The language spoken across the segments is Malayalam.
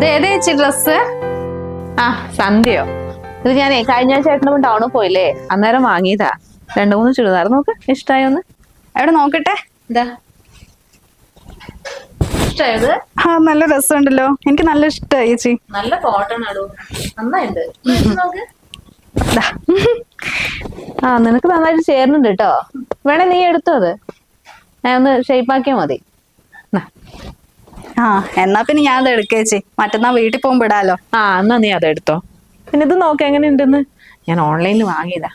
ഏതാ ചേച്ചി ഡ്രസ്? ആ സന്ധ്യയോ? ഇത് ഞാൻ കഴിഞ്ഞ ആഴ്ച ചേട്ടനും ടൗണിൽ പോയില്ലേ, അന്നേരം വാങ്ങിയതാ. 2-3 ചുരിദാർ നോക്ക്, ഇഷ്ടായോന്ന്? എവിടെ നോക്കട്ടെ. ഇതാ ഇഷ്ടായത്? ആ നല്ല രസമുണ്ടല്ലോ, എനിക്ക് നല്ല ഇഷ്ടമായി ചേച്ചി. നല്ല കോട്ടൺ ആടോ, നന്നായിണ്ട്. നോക്ക്. ആ നിനക്ക് നന്നായിട്ട് ചേരുന്നുണ്ട് കേട്ടോ. വേണേ നീ എടുത്തോ, അത് ഞാൻ ഒന്ന് ഷേപ്പാക്കിയാ മതി. ആ എന്നാ പിന്നെ ഞാൻ അത് എടുക്ക ചേച്ചി, മറ്റന്നാ വീട്ടിൽ പോകുമ്പോ ഇടാലോ. ആ എന്നാ നീ അതെടുത്തോ. പിന്നെ ഇത് നോക്ക് എങ്ങനെയുണ്ടെന്ന്. ഞാൻ ഓൺലൈനിൽ വാങ്ങിയതാ.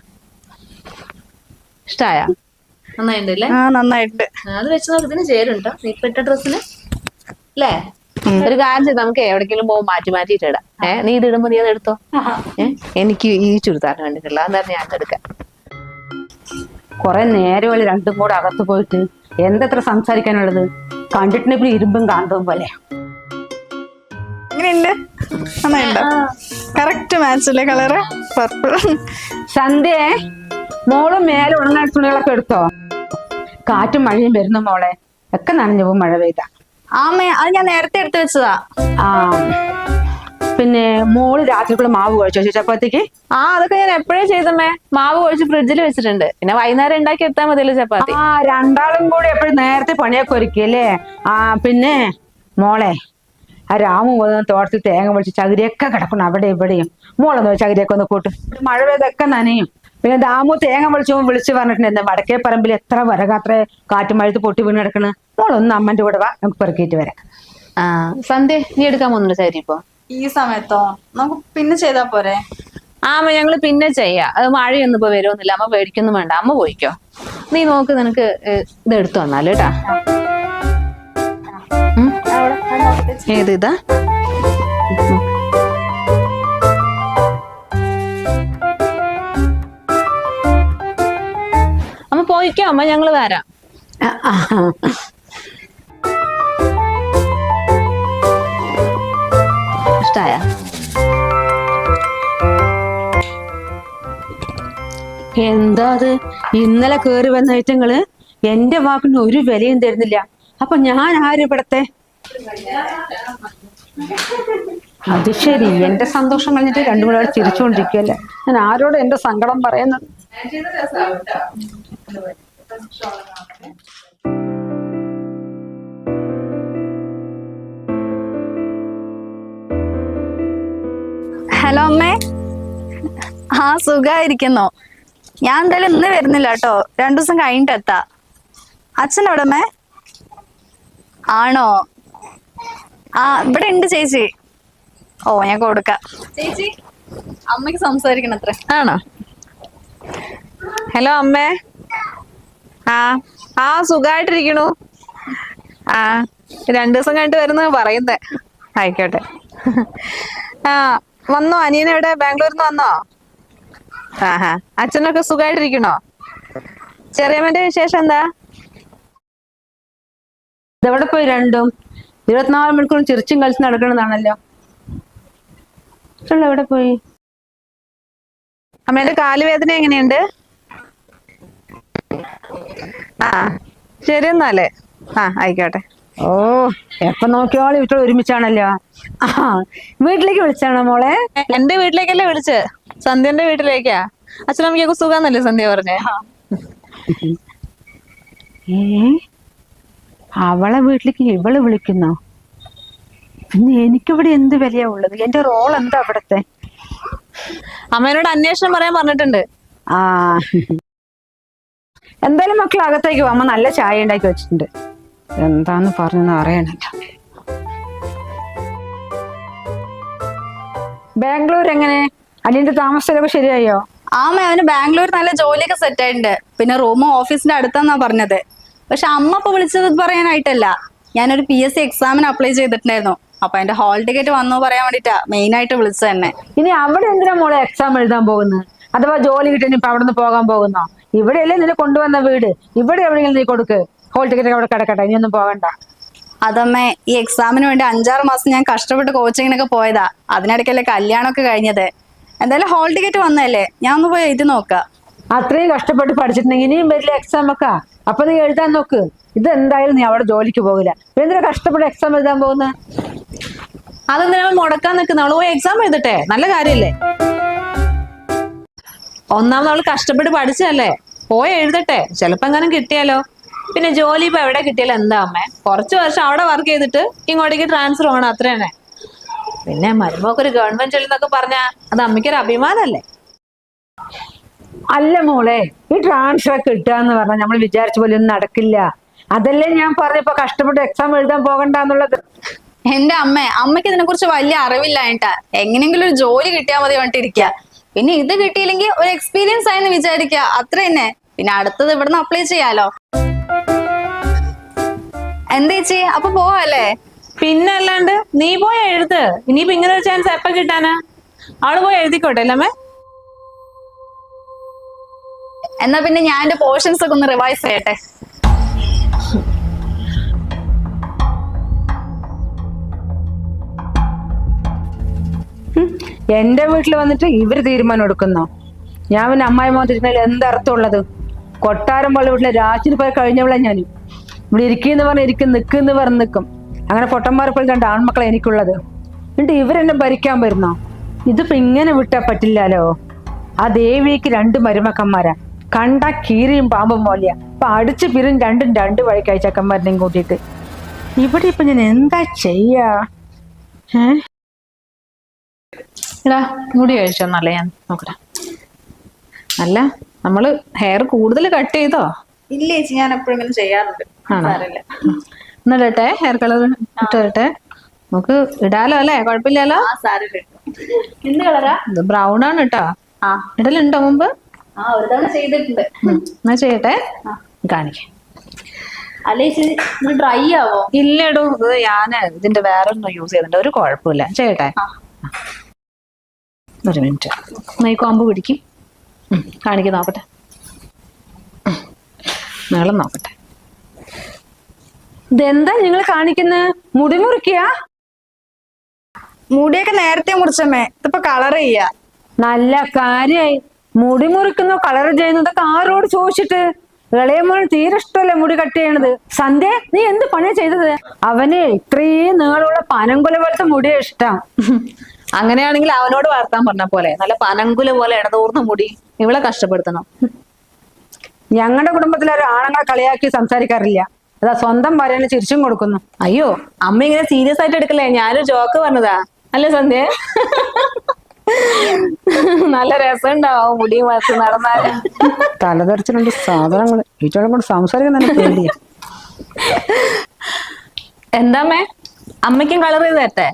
ഇഷ്ടായ? നന്നായിണ്ടല്ലേ? ആ നന്നായിട്ട്. അത് വെച്ച് നോക്ക്, ഇതിന് ചേരുണ്ടോ നീ ഇട്ട ഡ്രസ്സിന് അല്ലേ? ഒരു കാര്യം ചെയ്ത് നമുക്ക് എവിടേക്കെങ്കിലും പോകുമ്പോൾ മാറ്റി മാറ്റിയിട്ട് ഇടാം. നീ ഇത് ഇടുമ്പോ നീ അത് എടുത്തോ. എനിക്ക് ഈ ചുരിദാറിന് വേണ്ടിട്ടുള്ള അന്നേരം ഞാൻ എടുക്കാം. കുറെ നേരം രണ്ടും കൂടെ അകത്ത് പോയിട്ട് എന്തെത്ര സംസാരിക്കാനുള്ളത്. കണ്ടിട്ടുണ്ടെങ്കിൽ ഇരുമ്പും കാന്തവും പോലെ. എങ്ങനെയുണ്ട്? നന്നായിണ്ടോ? കറക്റ്റ് മാച്ച് അല്ലേ കളറ്? പർപ്പിൾ. സന്ധ്യേ, മോളും മേലെ ഉണങ്ങാൻ തുണികളൊക്കെ എടുത്തോ? കാറ്റും മഴയും വരുന്ന മോളെ, ഒക്കെ നനഞ്ഞു പോകും മഴ പെയ്ത. ആമേ, അത് ഞാൻ നേരത്തെ എടുത്തു വെച്ചതാ. ആ പിന്നെ മോള് രാത്രിക്കുള്ള മാവ് കുഴച്ചോ ചപ്പാത്തിക്ക്? ആ അതൊക്കെ ഞാൻ എപ്പോഴേ ചെയ്തമ്മേ. മാവ് കുഴച്ച് ഫ്രിഡ്ജിൽ വെച്ചിട്ടുണ്ട്. പിന്നെ വൈകുന്നേരം ഉണ്ടാക്കി എത്താൻ മതിയല്ലോ ചപ്പാത്തി. ആ രണ്ടാളും കൂടി എപ്പോഴും നേരത്തെ പണിയൊക്കെ ഒരുക്കിയല്ലേ. ആ പിന്നെ മോളെ, ആ രാമു തോട്ടത്തിൽ തേങ്ങ പൊളിച്ച് ചകിരിയൊക്കെ കിടക്കണം അവിടെ ഇവിടെയും. മോളൊന്ന് ചകിരിയൊക്കെ ഒന്ന് കൂട്ടും, മഴ പെയ്തൊക്കെ നനയും. പിന്നെ ദാമു തേങ്ങ വിളിച്ചു പറഞ്ഞിട്ടുണ്ട്, എന്താ വടക്കേ പറമ്പിൽ എത്ര വരകാത്ര കാറ്റും മഴത്ത് പൊട്ടി വീണ് കിടക്കണ്. മോളൊന്ന് അമ്മന്റെ കൂടെ വാ, നമുക്ക് പെറുക്കിയിട്ട് വരാം. ആ സന്ധ്യ, നീ എടുക്കാൻ പോകുന്നുണ്ടോ സാരി ഇപ്പൊ? ഈ സമയത്തോ? നമുക്ക് പിന്നെ ചെയ്താ പോരെ? അമ്മ ഞങ്ങള് പിന്നെ ചെയ്യാം. അത് മഴയൊന്നും ഇപ്പൊ വരുമൊന്നുമില്ല, അമ്മ പേടിക്കൊന്നും വേണ്ട. അമ്മ പോയിക്കോ. നീ നോക്ക്, നിനക്ക് ഇത് എടുത്തു വന്നാല് കേട്ടാ. ഏത് ഇതാ? അമ്മ പോയിക്കോ, അമ്മ ഞങ്ങള് വരാം. ഇഷ്ടായ? എന്താ അത്, ഇന്നലെ കേറി വന്ന ഐറ്റങ്ങള് എന്റെ വാക്കിന് ഒരു വിലയും തരുന്നില്ല. അപ്പൊ ഞാൻ ആര് ഇവിടത്തെ? അത് ശരി, എന്റെ സന്തോഷം കഴിഞ്ഞിട്ട് രണ്ടു മൂന്ന് പേർ ചിരിച്ചുകൊണ്ടിരിക്കുകയല്ലേ. ഞാൻ ആരോട് എന്റെ സങ്കടം പറയുന്നത്? ഹലോ അമ്മേ. ആ സുഖായിരിക്കുന്നോ? ഞാൻ എന്തായാലും ഇന്ന് വരുന്നില്ല കേട്ടോ, 2 ദിവസം കഴിഞ്ഞിട്ട് എത്താ. അച്ഛനോടെ അമ്മേ? ആണോ? ആ ഇവിടെ ഉണ്ട് ചേച്ചി. ഓ ഞാൻ കൊടുക്കാം. ചേച്ചി അമ്മയ്ക്ക് സംസാരിക്കണം അത്ര. ആണോ? ഹലോ അമ്മേ. ആ സുഖായിട്ടിരിക്കണു. ആ 2 ദിവസം കഴിഞ്ഞിട്ട് വരുന്ന പറയുന്നേ. ആയിക്കോട്ടെ. ആ വന്നോ? അനിയനെവിടെ? ബാംഗ്ലൂരിൽ നിന്ന് വന്നോ? ആഹാ, അച്ഛനൊക്കെ സുഖമായിട്ടിരിക്കണോ? ചെറിയമ്മന്റെ വിശേഷം എന്താ? ഇതെവിടെ പോയി രണ്ടും? 24 മണിക്കൂറും ചിരിച്ചും കളിച്ച് നടക്കണതാണല്ലോ. എവിടെ പോയി? അമ്മേന്റെ കാലുവേദന എങ്ങനെയുണ്ട്? ആ ശരി എന്നാലേ. ആ ആയിക്കോട്ടെ. ഓ എപ്പൊ നോക്കിയോളം വീട്ടിൽ ഒരുമിച്ചാണല്ലോ. ആ വീട്ടിലേക്ക് വിളിച്ചാണോ മോളെ? എന്റെ വീട്ടിലേക്കല്ലേ വിളിച്ച്? സന്ധ്യന്റെ വീട്ടിലേക്കാ. അച്ഛനമ്മയ്ക്കൊക്കെ സുഖാന്നല്ലേ സന്ധ്യ പറഞ്ഞേ? അവളെ വീട്ടിലേക്ക് ഇവള് വിളിക്കുന്നോ? പിന്നെ എനിക്കിവിടെ എന്ത് വിലയാ ഉള്ളത്? എന്റെ റോൾ എന്താ അവിടത്തെ? അമ്മേനോട് അന്വേഷണം പറയാൻ പറഞ്ഞിട്ടുണ്ട്. ആ എന്തായാലും മക്കൾ അകത്തേക്ക് അമ്മ നല്ല ചായ ഉണ്ടാക്കി വെച്ചിട്ടുണ്ട്. എന്താന്ന് പറഞ്ഞെന്ന് അറിയണല്ലോ. ബാംഗ്ലൂർ എങ്ങനെ? അനിയന്റെ താമസമൊക്കെ ശരിയായോ? ആമേ, അവന് ബാംഗ്ലൂർ നല്ല ജോലിയൊക്കെ സെറ്റ് ആയിട്ടുണ്ട്. പിന്നെ റൂമും ഓഫീസിന്റെ അടുത്താന്നാ പറഞ്ഞത്. പക്ഷെ അമ്മ ഇപ്പൊ വിളിച്ചത് പറയാനായിട്ടല്ല, ഞാനൊരു PSC എക്സാമിന് അപ്ലൈ ചെയ്തിട്ടുണ്ടായിരുന്നു. അപ്പൊ അതിന്റെ ഹാൾ ടിക്കറ്റ് വന്നു പറയാൻ വേണ്ടിട്ടാ മെയിൻ ആയിട്ട് വിളിച്ചത് തന്നെ. ഇനി അവിടെ എന്തിനാ മോളെ എക്സാം എഴുതാൻ പോകുന്നത്? അഥവാ ജോലി കിട്ടി ഇപ്പൊ അവിടെ നിന്ന് പോകാൻ പോകുന്നോ? ഇവിടെയല്ലേ നിന്നെ കൊണ്ടുവന്ന വീട്, ഇവിടെ എവിടെയെങ്കിലും നീ കൊടുക്ക്. ഹോൾ ടിക്കറ്റ് അവിടെ കിടക്കട്ടെ, ഇനിയൊന്നും പോകണ്ട. അതമ്മേ, ഈ എക്സാമിന് വേണ്ടി 5-6 മാസം ഞാൻ കഷ്ടപ്പെട്ട് കോച്ചിങ്ങിനൊക്കെ പോയതാ. അതിനിടയ്ക്കല്ലേ കല്യാണമൊക്കെ കഴിഞ്ഞത്. എന്തായാലും ഹോൾ ടിക്കറ്റ് വന്നല്ലേ, ഞാൻ ഒന്ന് പോയി എഴുതി നോക്കാം. അത്രയും കഷ്ടപ്പെട്ട് പഠിച്ചിട്ടുണ്ടെങ്കിൽ ഇനിയും വലിയ എക്സാം ഒക്കെ അപ്പൊ നീ എഴുതാൻ നോക്ക്. ഇത് എന്തായാലും നീ അവിടെ ജോലിക്ക് പോകില്ല. എന്തിനാ കഷ്ടപ്പെട്ട് എക്സാം എഴുതാൻ പോകുന്നത്? അതെന്തിനാ മുടക്കാൻ നിൽക്കുന്ന? അവള് പോയി എക്സാം എഴുതട്ടെ, നല്ല കാര്യല്ലേ? ഒന്നാമത് അവള് കഷ്ടപ്പെട്ട് പഠിച്ചല്ലേ, പോയി എഴുതട്ടെ, ചിലപ്പോ എങ്ങാനും കിട്ടിയാലോ. പിന്നെ ജോലി ഇപ്പൊ എവിടെ കിട്ടിയാലോ എന്താ അമ്മേ? കുറച്ചു വർഷം അവിടെ വർക്ക് ചെയ്തിട്ട് ഇങ്ങോട്ടേക്ക് ട്രാൻസ്ഫർ ആവണം, അത്ര തന്നെ. പിന്നെ മരുമൊക്കെ ഗവൺമെന്റ് ജോലി എന്നൊക്കെ പറഞ്ഞാ അത് അമ്മയ്ക്കൊരു അഭിമാനല്ലേ? അല്ല മോളെ, ഈ ട്രാൻസ്ഫർ കിട്ടുകയെന്ന് പറഞ്ഞാൽ നമ്മൾ വിചാരിച്ച പോലെ ഒന്നും നടക്കില്ല. അതല്ലേ ഞാൻ പറഞ്ഞപ്പോ കഷ്ടപ്പെട്ട് എക്സാം എഴുതാൻ പോകണ്ടെന്നുള്ളത്. എന്റെ അമ്മയ്ക്ക് ഇതിനെ കുറിച്ച് വലിയ അറിവില്ലായിട്ടാ. എങ്ങനെയെങ്കിലും ഒരു ജോലി കിട്ടിയാൽ മതി പറഞ്ഞിട്ടിരിക്കുക. പിന്നെ ഇത് കിട്ടിയില്ലെങ്കിൽ ഒരു എക്സ്പീരിയൻസ് ആയെന്ന് വിചാരിക്കുക, അത്ര തന്നെ. പിന്നെ അടുത്തത് ഇവിടുന്ന് അപ്ലൈ ചെയ്യാലോ. എന്താ ചേച്ചി, അപ്പൊ പോവാല്ലേ? പിന്നെ അല്ലാണ്ട് നീ പോയി എഴുത്. ഇനിയിപ്പോ ഇങ്ങനെ ഒരു ചാൻസ് എപ്പ കിട്ടാനാ? അവള് പോയി എഴുതിക്കോട്ടെ അല്ലമ്മേ. എന്നാ പിന്നെ ഞാൻ എന്റെ പോർഷൻസ് ഒക്കെ ഒന്ന് റിവൈസ് ചെയ്യട്ടെ. എന്റെ വീട്ടിൽ വന്നിട്ട് ഇവര് തീരുമാനം എടുക്കുന്നോ? ഞാൻ പിന്നെ അമ്മായി മോത്തിരുന്നതിൽ എന്തർത്ഥമുള്ളത്? കൊട്ടാരം പോലെ വീട്ടിലെ രാജിന് പോയി കഴിഞ്ഞവളെ ഞാൻ. ഇവിടെ ഇരിക്കുന്ന പറഞ്ഞ് ഇരിക്കും, നിൽക്കുന്ന പറഞ്ഞ് നിൽക്കും. അങ്ങനെ പൊട്ടന്മാരെ പോലെ 2 ആൺമക്കളെ എനിക്കുള്ളത്. എന്നിട്ട് ഇവരെന്നെ ഭരിക്കാൻ വരുന്നോ? ഇതിപ്പോ ഇങ്ങനെ വിട്ടാ പറ്റില്ലല്ലോ. ആ ദേവിക്ക് 2 മരുമക്കന്മാരാ, കണ്ട കീരിയും പാമ്പും പോലെയാ. അപ്പൊ അടിച്ചു പിരും രണ്ടും 2 വഴിക്കായി ചക്കന്മാരിനെയും കൂട്ടിയിട്ട്. ഇവിടെ ഇപ്പൊ ഞാൻ എന്താ ചെയ്യാ? എടാ മുടി കഴിച്ചോന്നല്ലേ, ഞാൻ നോക്കട്ടെ. അല്ല, നമ്മള് ഹെയർ കൂടുതൽ കട്ട് ചെയ്തോ? ഇല്ല ചേച്ചി, ഞാൻ എപ്പോഴും ചെയ്യാറുണ്ട്. എന്നിട്ടെ ഹെയർ കളർ ഇട്ടേ, നമുക്ക് ഇടാലോ അല്ലേ? കുഴപ്പമില്ലല്ലോ. എന്ത് കളറാ? ഇത് ബ്രൗൺ ആണ് കേട്ടോ. ഇടലുണ്ടോ മുമ്പ്? ഒരു തവണ ചെയ്തിട്ടുണ്ട്. എന്നാ ചെയ്യട്ടെ, കാണിക്കാം. അല്ലേ ചേച്ചി, ഡ്രൈ ആവോ? ഇല്ലടോ, ഇത് ഞാൻ ഇതിന്റെ വേറെ ഒന്നും യൂസ് ചെയ്തിട്ടുണ്ട്, ഒരു കുഴപ്പമില്ല. ചെയ്യട്ടെ, ഒരു മിനിറ്റ്. ഈ കോമ്പ് പിടിക്കും, കാണിക്കും, നോക്കട്ടെ, നീളം നോക്കട്ടെ. ഇതെന്താ നിങ്ങൾ കാണിക്കുന്നത്? മുടി മുറിക്കുക? മുടിയൊക്കെ നേരത്തെ മുറിച്ചമ്മേ, ഇതിപ്പോ കളർ ചെയ്യാ. നല്ല കാര്യായി. മുടി മുറിക്കുന്നോ കളർ ചെയ്യുന്നതൊക്കെ ആരോട് ചോദിച്ചിട്ട്? ഇളയമോൻ തീരെ ഇഷ്ടമല്ലേ മുടി കട്ട് ചെയ്യണത്. സന്ധ്യ, നീ എന്ത് പണിയാ ചെയ്തത്? അവന് ഇത്രയും നീളമുള്ള പനങ്കുല പോലത്തെ മുടിയാ ഇഷ്ടം. അങ്ങനെയാണെങ്കിൽ അവനോട് വളർത്താൻ പറഞ്ഞ പോലെ നല്ല പനങ്കുല പോലെ ഇടതൂർന്ന മുടി ഇവളെ കഷ്ടപ്പെടുത്തണം. ഞങ്ങളുടെ കുടുംബത്തിലെ ഒരു ആണുങ്ങളെ കളിയാക്കി സംസാരിക്കാറില്ല. അതാ സ്വന്തം ഭാര്യനെ ചിരിച്ചും കൊടുക്കുന്നു. അയ്യോ, അമ്മ ഇങ്ങനെ സീരിയസ് ആയിട്ട് എടുക്കല്ലേ, ഞാനൊരു ജോക്ക് പറഞ്ഞതാ അല്ലേ സന്ധ്യ? നല്ല രസം ഉണ്ടാവും മുടിയും വളർത്തി നടന്നാല്. തലതെറിച്ചിട്ടുണ്ട് സാധനങ്ങൾ. ഈറ്റോടെ കൊണ്ട് സംസാരിക്കാൻ തന്നെ പേടിയാ. എന്താമ്മേ, അമ്മയ്ക്കും കളർ ചെയ്ത് തരട്ടെ?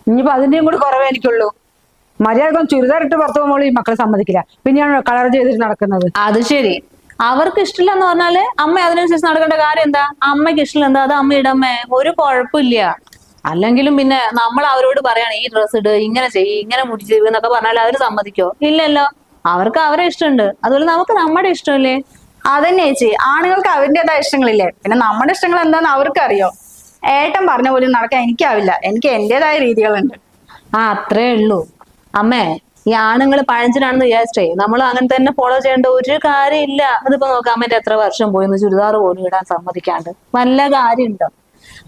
ഇനിയിപ്പോ അതിന്റെയും കൂടി കുറവേ എനിക്കുള്ളൂ. മര്യാദ ചുരിദാർ ഇട്ട് പുറത്തു പോകുമ്പോൾ ഈ മക്കളെ സമ്മതിക്കില്ല. പിന്നെയാണ് കളർ ചെയ്തിട്ട് നടക്കുന്നത്. അത് ശരി, അവർക്ക് ഇഷ്ടമില്ല എന്ന് പറഞ്ഞാല് അമ്മ അതിനനുസരിച്ച് നടക്കേണ്ട കാര്യം എന്താ? അമ്മയ്ക്ക് ഇഷ്ടമില്ല എന്താ, അത് അമ്മ ഇടമ്മേ, ഒരു കുഴപ്പമില്ല. അല്ലെങ്കിലും പിന്നെ നമ്മൾ അവരോട് പറയാണ് ഈ ഡ്രസ് ഇട്, ഇങ്ങനെ ചെയ്യ്, ഇങ്ങനെ മുടി ചെയ്യ് എന്നൊക്കെ പറഞ്ഞാൽ അവര് സമ്മതിക്കോ? ഇല്ലല്ലോ. അവർക്ക് അവരെ ഇഷ്ടമുണ്ട്, അതുപോലെ നമുക്ക് നമ്മുടെ ഇഷ്ടമല്ലേ? അതന്നെ ചേച്ചി, ആണുങ്ങൾക്ക് അവരുടേതായ ഇഷ്ടങ്ങളില്ലേ, പിന്നെ നമ്മുടെ ഇഷ്ടങ്ങൾ എന്താന്ന് അവർക്ക് അറിയോ. ഏട്ടൻ പറഞ്ഞ പോലും നടക്കാൻ എനിക്കാവില്ല, എനിക്ക് എന്റേതായ രീതികളുണ്ട്. അത്രേ ഉള്ളൂ. അമ്മേ, ഈ ആണുങ്ങൾ പഴഞ്ചനാണെന്ന് വിചാരിച്ചേ നമ്മൾ അങ്ങനെ തന്നെ ഫോളോ ചെയ്യേണ്ട ഒരു കാര്യമില്ല. അതിപ്പോ നോക്കാം, അമ്മേന്റെ എത്ര വർഷം പോയിന്ന് ചുരിദാർ പോലും ഇടാൻ സമ്മതിക്കാണ്ട് വല്ല കാര്യമുണ്ടോ?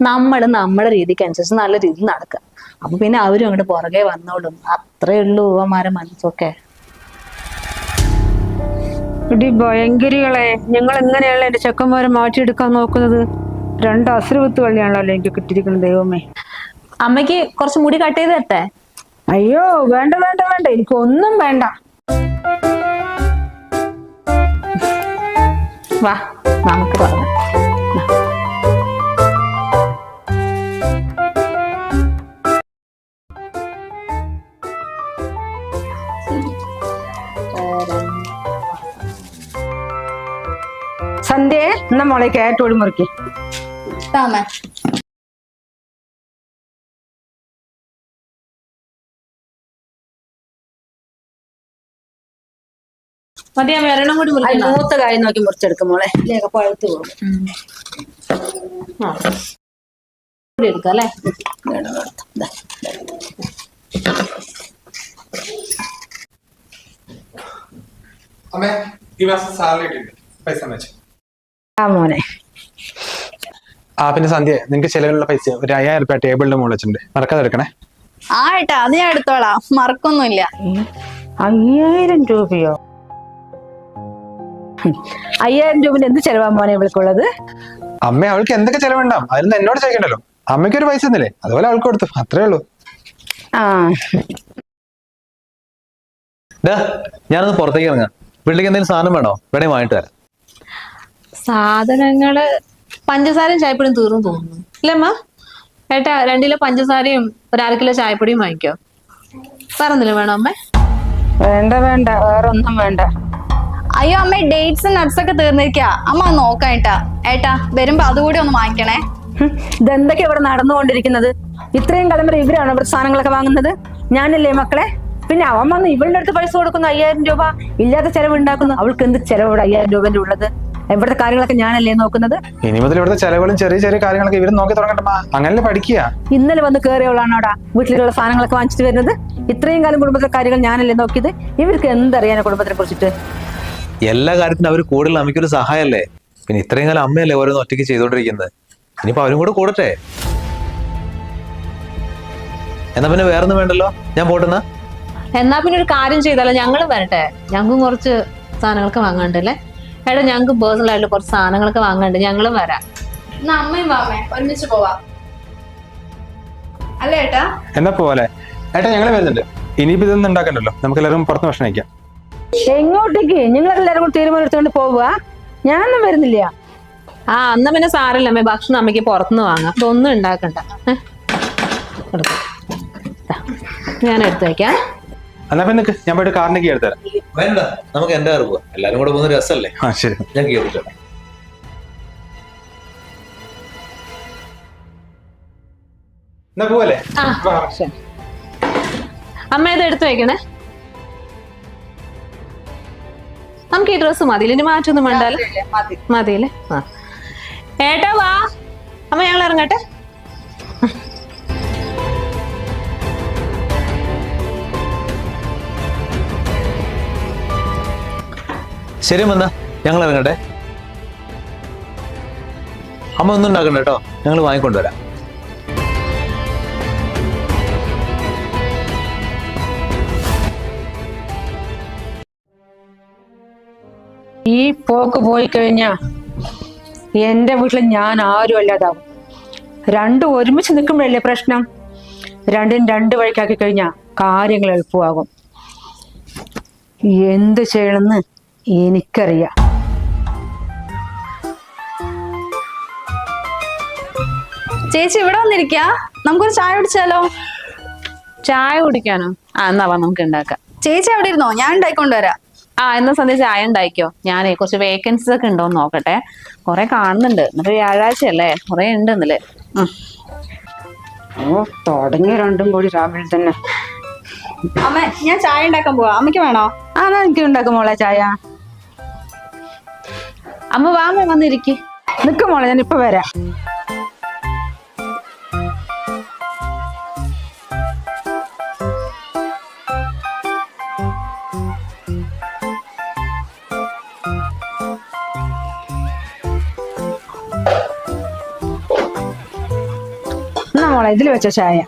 നമ്മൾ നമ്മുടെ രീതിക്ക് അനുസരിച്ച് നല്ല രീതിയിൽ നടക്കുക. അപ്പൊ പിന്നെ അവരും അങ്ങോട്ട് പുറകെ വന്നോളും. അത്രേ ഉള്ളൂ അവന്മാരെ മനസ്സൊക്കെ. ഇടി ഭയങ്കരികളെ, ഞങ്ങൾ എങ്ങനെയുള്ള എന്റെ ചെക്കന്മാരെ മാറ്റിയെടുക്കാൻ നോക്കുന്നത്? 2 അസുരവിത്ത് വള്ളിയാണല്ലോ എനിക്ക് കിട്ടിയിരിക്കുന്നത്. ദൈവമേ, അമ്മയ്ക്ക് കുറച്ച് മുടി കട്ട് ചെയ്ത് തരട്ടെ? അയ്യോ വേണ്ട വേണ്ട വേണ്ട, എനിക്കൊന്നും വേണ്ട. വാ, നമുക്ക് പറഞ്ഞു. സന്ധ്യ, എന്നാ മോളെ കയറ്റോടി മുറിക്ക്. മതി, അമ്മ ഒരെണ്ണം കൂടി മുറിക്കണം. മൂത്ത കാര്യം നോക്കി മുറിച്ചെടുക്കും മോളെ, ഇല്ലെങ്കിൽ പഴുത്തു പോകും. എടുക്കാം അല്ലേ? അമ്മേ, ഈ മാസം സാലറി കിട്ടിയിട്ടുണ്ട്, പൈസ വെച്ചു. ആ മോനെ. പിന്നെ സന്ധ്യ, നിങ്ങൾക്ക് ചെലവിനുള്ള പൈസ ഒരു 5000 രൂപ ടേബിളിന്റെ മുകളിൽ വെച്ചിട്ടുണ്ട്, മറക്കാതെ എടുക്കണേ. ആ ഏട്ടാ അത് ഞാൻ എടുത്തോളാം, മറക്കൊന്നുമില്ല. 5000 രൂപയോ? 5000 രൂപ എന്ത് ചെലവാ മോനെ ഇവൾക്കുള്ളത്? അമ്മ അവൾക്ക് എന്തൊക്കെ ചെലവുണ്ടാവും അതിന് എന്നോട് ചോദിക്കണ്ടല്ലോ. അമ്മയ്ക്ക് ഒരു പൈസ ഒന്നില്ലേ, അതുപോലെ അവൾക്ക് കൊടുത്തു, അത്രേ ഉള്ളൂ. ആ ഞാനൊന്ന് പുറത്തേക്ക് ഇറങ്ങാം. വീട്ടിലേക്ക് എന്തെങ്കിലും സാധനം വേണോ? വേണേ വാങ്ങിട്ട് തരാം. സാധനങ്ങള് പഞ്ചസാരയും ചായപ്പൊടിയും തീർന്നു തോന്നുന്നു അല്ലേ അമ്മ? ഏട്ടാ 2 കിലോ പഞ്ചസാരയും ഒരു 1/2 കിലോ ചായപ്പൊടിയും വാങ്ങിക്കോ. പറഞ്ഞില്ല വേണോ അമ്മ? വേണ്ട വേണ്ട, വേറെ ഒന്നും വേണ്ട. അയ്യോ അമ്മ, ഡേറ്റ്സ് നട്ട്സ് ഒക്കെ തീർന്നിരിക്കാ. അമ്മ അത് നോക്കാം ഏട്ടാ. ഏട്ടാ വരുമ്പോ അതുകൂടി ഒന്ന് വാങ്ങിക്കണേ. ഇതെന്തൊക്കെ ഇവിടെ നടന്നുകൊണ്ടിരിക്കുന്നത്? ഇത്രയും കാലം വരെ ഇവരാണ് ഇവിടെ സാധനങ്ങളൊക്കെ വാങ്ങുന്നത്, ഞാനല്ലേ മക്കളെ? പിന്നെ അവൻ വന്ന് ഇവളുടെ അടുത്ത് പൈസ കൊടുക്കുന്നു 5000 രൂപ, ഇല്ലാത്ത ചെലവ് ഉണ്ടാക്കുന്നു. അവൾക്ക് എന്ത് ചെലവ് ഇവിടെ 5000 രൂപന്റെ ഉള്ളത്? ഇവിടുത്തെ കാര്യങ്ങളൊക്കെ ഞാനല്ലേ നോക്കുന്നത്? ഇനി മുതൽ ഇവിടുത്തെ ചെലവുകളും ചെറിയ ചെറിയ കാര്യങ്ങളൊക്കെ ഇവര് നോക്കി തുടങ്ങണ്ടമ്മ. അങ്ങനെ പഠിക്കുക. ഇന്നലെ വന്ന് കയറിയവളാണോടാ വീട്ടിലുള്ള സാധനങ്ങളൊക്കെ വാങ്ങിച്ചിട്ട് വരുന്നത്? ഇത്രയും കാലം കുടുംബത്തിലെ കാര്യങ്ങൾ ഞാനല്ലേ നോക്കിയത്? ഇവർക്ക് എന്തറിയാനാ കുടുംബത്തിനെ കുറിച്ചിട്ട്? എല്ലാ കാര്യത്തിനും അവർ കൂടുതൽ അമ്മയ്ക്കൊരു സഹായമല്ലേ. പിന്നെ ഇത്രയും കാലം അമ്മയല്ലേ ഓരോന്ന് ഒറ്റയ്ക്ക് ചെയ്തോണ്ടിരിക്കുന്നത്. ഇനിയിപ്പോ അവരും കൂടെ കൂടട്ടെ. എന്നാ പിന്നെ വേറൊന്നും വേണ്ടല്ലോ, ഞാൻ പോട്ടെന്നാ. എന്നാ പിന്നെ ഒരു കാര്യം ചെയ്താലോ, ഞങ്ങളും വരട്ടെ. ഞങ്ങൾക്കും കുറച്ച് സാധനങ്ങളൊക്കെ വാങ്ങാണ്ടല്ലേ ഏട്ടാ? ഞങ്ങൾക്ക് പേഴ്സണൽ ആയിട്ട് കുറച്ച് സാധനങ്ങളൊക്കെ വാങ്ങാണ്ട്, ഞങ്ങളും വരാം. എന്നാ അമ്മയും വാമേ ഒരുമിച്ച് പോവാം അല്ലേ ഏട്ടാ? എന്നാ പോലെ ഏട്ടാ, ഞങ്ങള് വരുന്നുണ്ട്. ഇനിയിപ്പോ ഇതൊന്നും ഉണ്ടാക്കണ്ടല്ലോ, നമുക്ക് എല്ലാവരും പുറത്ത് ഭക്ഷണം കഴിക്കാം. എങ്ങോട്ടേക്ക്? നിങ്ങളെല്ലാരും കൂടി തീരുമാനം എടുത്തുകൊണ്ട് പോവുക? ഞാനൊന്നും വരുന്നില്ല. ആ എന്നാ പിന്നെ സാരല്ല അമ്മേ, ഭക്ഷണം അമ്മയ്ക്ക് പുറത്തുനിന്ന് വാങ്ങാം. ഇതൊന്നും ഉണ്ടാക്കണ്ട. ഞാൻ എടുത്തു വയ്ക്കാം. എന്നാ പിന്നെ നിക്ക്, ഞാൻ പോയിട്ട് കാറിനൊക്കെ എടുത്തുതരാം. വേണ്ട, നമുക്ക് എന്റെ കാർ പോവാം. എല്ലാരും കൂടെ പോകുന്ന രസമല്ലേ. ആ ശരി. ഞാൻ കേറിട്ടോ. എന്നാ പോവല്ലേ? ആ ശരി. അമ്മ ഇത് എടുത്തു വയ്ക്കണേ. നമുക്ക് ഈ ഡ്രസ്സ് മതിയില്ല, ഇനി മാറ്റൊന്നും വേണ്ടാലോ? മതിയില്ലേ? ആ ഏട്ടാ വാ അമ്മ, ഞങ്ങൾ ഇറങ്ങട്ടെ. ശരി അമ്മ, ഞങ്ങൾ ഇറങ്ങട്ടെ. അമ്മ ഒന്നും ഉണ്ടാക്കണ്ട കേട്ടോ, ഞങ്ങൾ വാങ്ങിക്കൊണ്ടുവരാം. ഈ പോക്ക് പോയി കഴിഞ്ഞാ എന്റെ വീട്ടിൽ ഞാൻ ആരും അല്ലാതാവും. രണ്ടും ഒരുമിച്ച് നിൽക്കുമ്പോഴല്ലേ പ്രശ്നം. രണ്ടും രണ്ട് വഴിക്കാക്കി കഴിഞ്ഞാ കാര്യങ്ങൾ എളുപ്പമാകും. എന്ത് ചെയ്യണമെന്ന് എനിക്കറിയാം. ചേച്ചി ഇവിടെ വന്നിരിക്കാ, നമുക്കൊരു ചായ കുടിച്ചാലോ? ചായ കുടിക്കാനോ? ആ എന്നാ വാ, നമുക്ക് ഉണ്ടാക്കാം. ചേച്ചി അവിടെ ഇരുന്നോ, ഞാൻ ഉണ്ടായിക്കൊണ്ടുവരാം. ആ എന്നാ സന്ധ്യ ചായ ഉണ്ടായിക്കോ. ഞാനേ കുറച്ച് വേക്കൻസീസ് ഒക്കെ ഉണ്ടോന്ന് നോക്കട്ടെ. കുറെ കാണുന്നുണ്ട്. എന്നിട്ട് വ്യാഴാഴ്ച അല്ലേ, കുറെ ഉണ്ട് ഇന്നലെ. ഓ തുടങ്ങിയ രണ്ടും കൂടി രാവിലെ തന്നെ. അമ്മ ഞാൻ ചായ ഉണ്ടാക്കാൻ പോവാ, അമ്മയ്ക്ക് വേണോ? ആ എനിക്ക് ഉണ്ടാക്കും മോളെ ചായ. അമ്മ വാ, അമ്മ വന്നിരിക്കും. നിക്ക് മോളെ, ഞാൻ ഇപ്പൊ വരാം. എന്നാ മോളെ ഇതിൽ വെച്ച ചായ.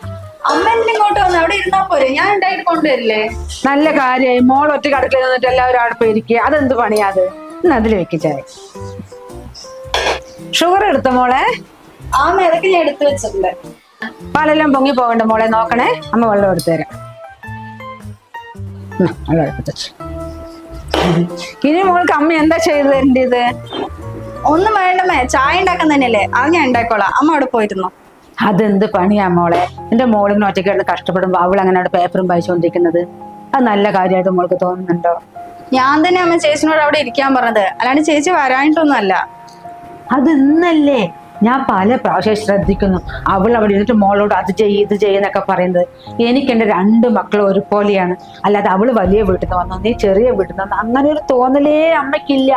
അമ്മ എന്തിനാ ഇങ്ങോട്ട് വന്നു? അവിടെ ഇരുന്നാ പോരെ, ഞാൻ ഉണ്ടായിട്ട് കൊണ്ടുവരില്ലേ? നല്ല കാര്യമായി. മോൾ ഒറ്റ കടക്കിൽ നിന്നിട്ട് എല്ലാവരും അവിടെ പോയിരിക്കുക. അതെന്ത് പണിയാത്? എന്നാ അതിൽ വെക്ക ചായ. ഷുഗർ എടുത്ത മോളെ? ആ മേതൊക്കെ ഞാൻ എടുത്തു വെച്ചിട്ടുണ്ട്. പാലെല്ലാം പൊങ്ങി പോകണ്ട മോളെ, നോക്കണേ. അമ്മ വെള്ളം എടുത്തു തരാം. വെള്ളം എടുത്ത് വെച്ചു. ഇനി മോൾക്ക് അമ്മ എന്താ ചെയ്തു തരേണ്ടത്? ഒന്നും വേണ്ടമ്മേ, ചായ ഉണ്ടാക്കാൻ തന്നെയല്ലേ, അത് ഞാൻ ഉണ്ടാക്കോളാം. അമ്മ അവിടെ പോയിരുന്നു. അതെന്ത് പണിയാ മോളെ? എന്റെ മോളിങ്ങനെ ഒറ്റയ്ക്ക് കിടന്ന് കഷ്ടപ്പെടുമ്പോ അവൾ അങ്ങനെ പേപ്പറും വായിച്ചുകൊണ്ടിരിക്കുന്നത് അത് നല്ല കാര്യമായിട്ട് മോൾക്ക് തോന്നുന്നുണ്ടോ? ഞാൻ തന്നെ അമ്മ ചേച്ചിനോട് അവിടെ ഇരിക്കാൻ പറഞ്ഞത്, അല്ലാണ്ട് ചേച്ചി വരാനിട്ടൊന്നും അല്ല. അത് ഇന്നല്ലേ ഞാൻ പല പ്രാവശ്യം ശ്രദ്ധിക്കുന്നു. അവൾ അവിടെ ഇരുന്നിട്ട് മോളോട് അത് ചെയ്യ് ഇത് ചെയ്യുന്നൊക്കെ പറയുന്നത്. എനിക്ക് എന്റെ 2 മക്കളും ഒരുപോലെയാണ്. അല്ലാതെ അവള് വലിയ വീട്ടിൽ നിന്ന് വന്നു, നീ ചെറിയ വീട്ടിൽ നിന്ന് വന്നു, അങ്ങനെ ഒരു തോന്നലേ അമ്മയ്ക്കില്ല.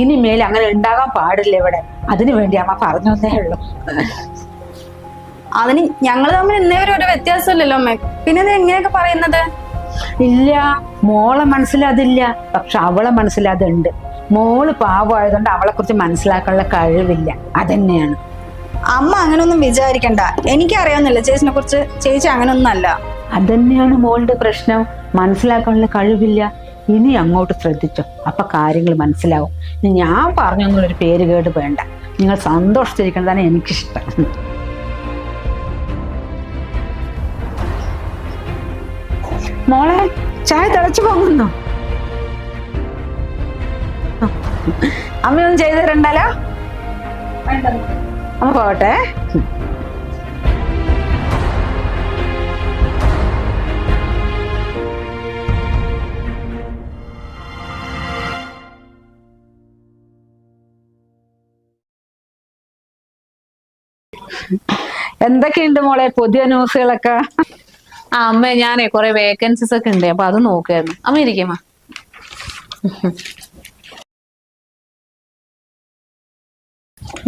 ഇനി മേലെ അങ്ങനെ ഉണ്ടാകാൻ പാടില്ല ഇവിടെ. അതിനു വേണ്ടി അമ്മ പറഞ്ഞേ ഉള്ളൂ. അതിന് ഞങ്ങൾ തമ്മിൽ ഇന്നേവരെ ഒരു വ്യത്യാസമില്ലല്ലോ അമ്മ, പിന്നെ ഇത് എങ്ങനെയൊക്കെ പറയുന്നത്? ഇല്ല, മോളെ മനസ്സിലതില്ല, പക്ഷെ അവളെ മനസ്സിലതുണ്ട്. മോള് പാവമായതുകൊണ്ട് അവളെ കുറിച്ച് മനസ്സിലാക്കാനുള്ള കഴിവില്ല, അതന്നെയാണ്. അമ്മ അങ്ങനൊന്നും വിചാരിക്കണ്ട, എനിക്കറിയാവുന്നില്ല ചേച്ചിനെ കുറിച്ച്. ചേച്ചി അങ്ങനൊന്നും അല്ല. അതന്നെയാണ് മോളുടെ പ്രശ്നം. മനസ്സിലാക്കാനുള്ള കഴിവില്ല. ഇനി അങ്ങോട്ട് ശ്രദ്ധിച്ചോ, അപ്പൊ കാര്യങ്ങൾ മനസ്സിലാവും. ഇനി ഞാൻ പറഞ്ഞൊന്നുള്ളൊരു പേര് കേട് വേണ്ട. നിങ്ങൾ സന്തോഷിച്ചിരിക്കുന്നതാണ് എനിക്കിഷ്ടം. മോളെ, ചായ തിളച്ചു പോകുന്നു. അമ്മയൊന്നും ചെയ്തു തരണ്ടല്ലോ. അമ്മ പോട്ടെ. എന്തൊക്കെയുണ്ട് മോളെ പുതിയ ന്യൂസുകളൊക്കെ? അമ്മ ഞാനേ കുറെ വേക്കൻസീസ് ഒക്കെ ഉണ്ട്, അപ്പൊ അത് നോക്കായിരുന്നു. അമ്മ ഇരിക്കുമ്മ.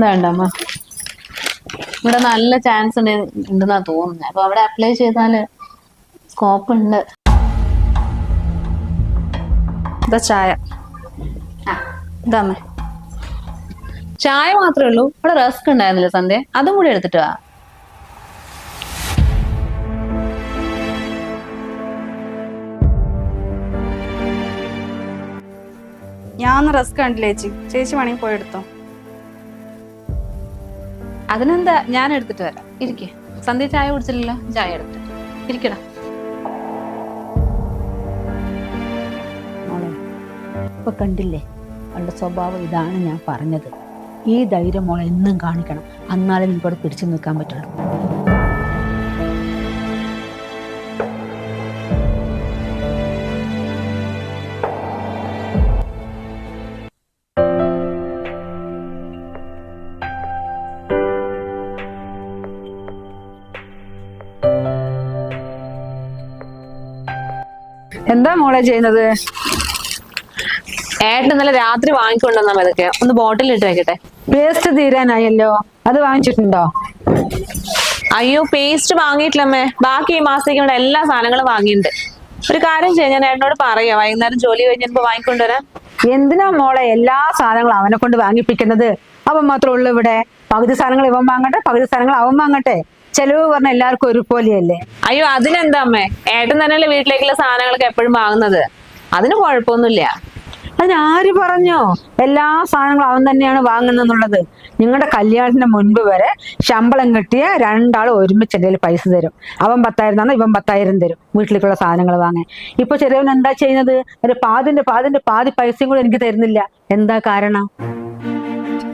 വേണ്ട അമ്മ, ഇവിടെ നല്ല ചാൻസ് ഉണ്ടെന്നാ തോന്നുന്നത്. അപ്പൊ അവിടെ അപ്ലൈ ചെയ്താല് സ്കോപ്പ് ഉണ്ട്. ഇതാ ചായ. ഇതാ അമ്മേ. ചായ മാത്രമേ ഉള്ളൂ? ഇവിടെ റസ്ക് ഉണ്ടായിരുന്നില്ല സന്ധ്യ, അതും കൂടി എടുത്തിട്ട് വാ. ഞാൻ റസ്ക് കണ്ടില്ല ചേച്ചി. ചേച്ചി വേണമെങ്കിൽ പോയി എടുത്തോ. അതിനെന്താ, ഞാൻ എടുത്തിട്ട് വരാം. ഇരിക്കേ. സന്ധ്യ ചായ കുടിച്ചില്ലല്ലോ, ചായ എടുത്തിട്ട് ഇരിക്കടാ. മോളെ, ഇപ്പൊ കണ്ടില്ലേ അവളുടെ സ്വഭാവം? ഇതാണ് ഞാൻ പറഞ്ഞത്. ഈ ധൈര്യം മോളെ എന്നും കാണിക്കണം. എന്നാലേ നിങ്ങൾക്ക് അവിടെ പിടിച്ചു നിൽക്കാൻ പറ്റുള്ളൂ. എന്താ മോളെ ചെയ്യുന്നത്? ഏട്ടൻ ഇന്നലെ രാത്രി വാങ്ങിക്കൊണ്ടുവന്നാ ഇതൊക്കെ ഒന്ന് ബോട്ടിൽ ഇട്ട് വെക്കട്ടെ. പേസ്റ്റ് തീരാനായല്ലോ, അത് വാങ്ങിച്ചിട്ടുണ്ടോ? അയ്യോ, പേസ്റ്റ് വാങ്ങിയിട്ടില്ലമ്മേ. ബാക്കി ഈ മാസത്തേക്ക് ഇവിടെ എല്ലാ സാധനങ്ങളും വാങ്ങിയിട്ടുണ്ട്. ഒരു കാര്യം ചെയ്യാം, ഞാൻ ഏട്ടനോട് പറയാം വൈകുന്നേരം ജോലി കഴിഞ്ഞപ്പോ വാങ്ങിക്കൊണ്ടുവരാൻ. എന്തിനാ മോളെ എല്ലാ സാധനങ്ങളും അവനെ കൊണ്ട് വാങ്ങിപ്പിക്കുന്നത്? അവൻ മാത്രമേ ഉള്ളൂ ഇവിടെ. പകുതി സാധനങ്ങൾ ഇവൻ വാങ്ങട്ടെ, പകുതി സാധനങ്ങൾ അവൻ വാങ്ങട്ടെ. ചെലവ് പറഞ്ഞ എല്ലാവർക്കും ഒരുപോലെയല്ലേ? അയ്യോ, അതിനെന്താ അമ്മേ, ഏട്ടൻ തന്നെയല്ലേ വീട്ടിലേക്കുള്ള സാധനങ്ങളൊക്കെ എപ്പോഴും വാങ്ങുന്നത്. അതിന് കുഴപ്പമൊന്നുമില്ല. അതിനാര് പറഞ്ഞോ എല്ലാ സാധനങ്ങളും അവൻ തന്നെയാണ് വാങ്ങുന്നെന്നുള്ളത്? നിങ്ങളുടെ കല്യാണത്തിന് മുൻപ് വരെ ശമ്പളം കിട്ടിയ രണ്ടാളും ഒരുമിച്ച് എൻ്റെ പൈസ തരും. അവൻ 10,000 തന്നാൽ ഇവൻ 10,000 തരും വീട്ടിലേക്കുള്ള സാധനങ്ങൾ വാങ്ങാൻ. ഇപ്പൊ ചെറിയവൻ എന്താ ചെയ്യുന്നത്? ഒരു പാതി പൈസയും കൂടെ എനിക്ക് തരുന്നില്ല. എന്താ കാരണം?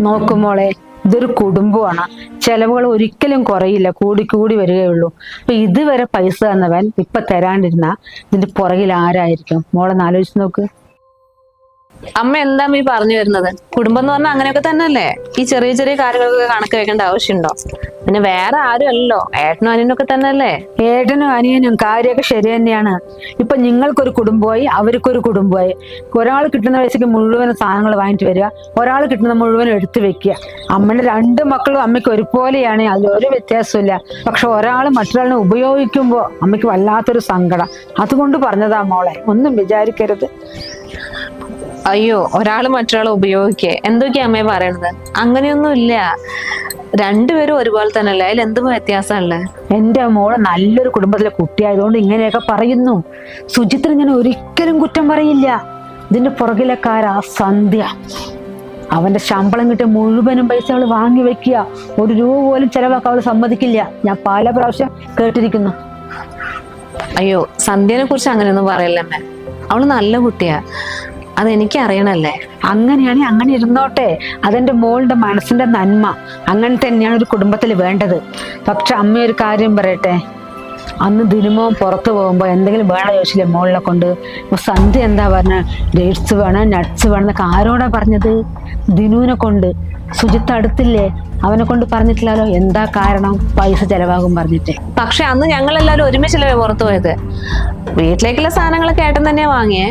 നോക്കുമോളെ, ഇതൊരു കുടുംബമാണ്. ചെലവുകൾ ഒരിക്കലും കുറയില്ല, കൂടി വരികയുള്ളൂ. അപ്പൊ ഇതുവരെ പൈസ തന്നവൻ ഇപ്പൊ തരാണ്ടിരുന്ന ഇതിന്റെ പുറകിൽ ആരായിരിക്കും? മോളെ ആലോചിച്ച് നോക്ക്. അമ്മ എന്താ ഈ പറഞ്ഞു വരുന്നത്? കുടുംബം എന്ന് പറഞ്ഞാൽ അങ്ങനെയൊക്കെ തന്നെയല്ലേ. ഈ ചെറിയ ചെറിയ കാര്യങ്ങളൊക്കെ കണക്ക് വെക്കേണ്ട ആവശ്യമുണ്ടോ? പിന്നെ വേറെ ആരും അല്ലല്ലോ, ഏട്ടനും അനിയനും ഒക്കെ തന്നെയല്ലേ. ഏട്ടനും അനിയനും കാര്യമൊക്കെ ശരി തന്നെയാണ്. ഇപ്പൊ നിങ്ങൾക്കൊരു കുടുംബമായി, അവർക്കൊരു കുടുംബമായി. ഒരാൾ കിട്ടുന്ന പൈസക്ക് മുഴുവൻ സാധനങ്ങൾ വാങ്ങിട്ട് വരിക, ഒരാൾ കിട്ടുന്ന മുഴുവൻ എടുത്തു വെക്കുക. അമ്മയുടെ 2 മക്കളും അമ്മയ്ക്ക് ഒരുപോലെയാണ്, അതിലൊരു വ്യത്യാസമില്ല. പക്ഷെ ഒരാൾ മറ്റൊരാളിനെ ഉപയോഗിക്കുമ്പോൾ അമ്മയ്ക്ക് വല്ലാത്തൊരു സങ്കടം. അതുകൊണ്ട് പറഞ്ഞതാ മോളെ, ഒന്നും വിചാരിക്കരുത്. അയ്യോ, ഒരാള് മറ്റൊരാളെ ഉപയോഗിക്കേ? എന്തൊക്കെയാ അമ്മയെ പറയണത്? അങ്ങനെയൊന്നും ഇല്ല, രണ്ടുപേരും ഒരുപോലെ തന്നെയല്ലേ. അതിൽ എന്ത് വ്യത്യാസമല്ലേ? എന്റെ മോള് നല്ലൊരു കുടുംബത്തിലെ കുട്ടിയായതുകൊണ്ട് ഇങ്ങനെയൊക്കെ പറയുന്നു. സുജിത്തിന് ഞാൻ ഒരിക്കലും കുറ്റം പറയില്ല. ഇതിന്റെ പുറകിലെക്കാരാ സന്ധ്യ. അവന്റെ ശമ്പളം കിട്ടിയ മുഴുവനും പൈസ അവള് വാങ്ങി വെക്കുക. 1 രൂപ പോലും ചെലവാക്കാൻ അവള് സമ്മതിക്കില്ല. ഞാൻ പല പ്രാവശ്യം കേട്ടിരിക്കുന്നു. അയ്യോ, സന്ധ്യനെ കുറിച്ച് അങ്ങനെയൊന്നും പറയല്ലേ അമ്മ. അവള് നല്ല കുട്ടിയാ, അതെനിക്ക് അറിയണല്ലേ. അങ്ങനെയാണെങ്കിൽ അങ്ങനെ ഇരുന്നോട്ടെ. അതെന്റെ മോളുടെ മനസ്സിന്റെ നന്മ. അങ്ങനെ തന്നെയാണ് ഒരു കുടുംബത്തിൽ വേണ്ടത്. പക്ഷെ അമ്മ ഒരു കാര്യം പറയട്ടെ, അന്ന് ദിനമോൻ പുറത്തു പോകുമ്പോ എന്തെങ്കിലും വേണം ചോദിച്ചില്ലേ മോളിനെ കൊണ്ട്? ഇപ്പൊ സന്ധ്യ എന്താ പറഞ്ഞ? ഡേറ്റ്സ് വേണം, നട്ട്സ് വേണം എന്നൊക്കെ ആരോടാ പറഞ്ഞത്? ദിനുവിനെ കൊണ്ട്. സുജിത്ത് അടുത്തില്ലേ, അവനെ കൊണ്ട് പറഞ്ഞിട്ടില്ലല്ലോ. എന്താ കാരണം? പൈസ ചെലവാകും പറഞ്ഞിട്ട്. പക്ഷെ അന്ന് ഞങ്ങളെല്ലാരും ഒരുമിച്ചല്ലേ പുറത്തു പോയത്. വീട്ടിലേക്കുള്ള സാധനങ്ങളൊക്കെ ഏട്ടൻ തന്നെയാ വാങ്ങിയേ.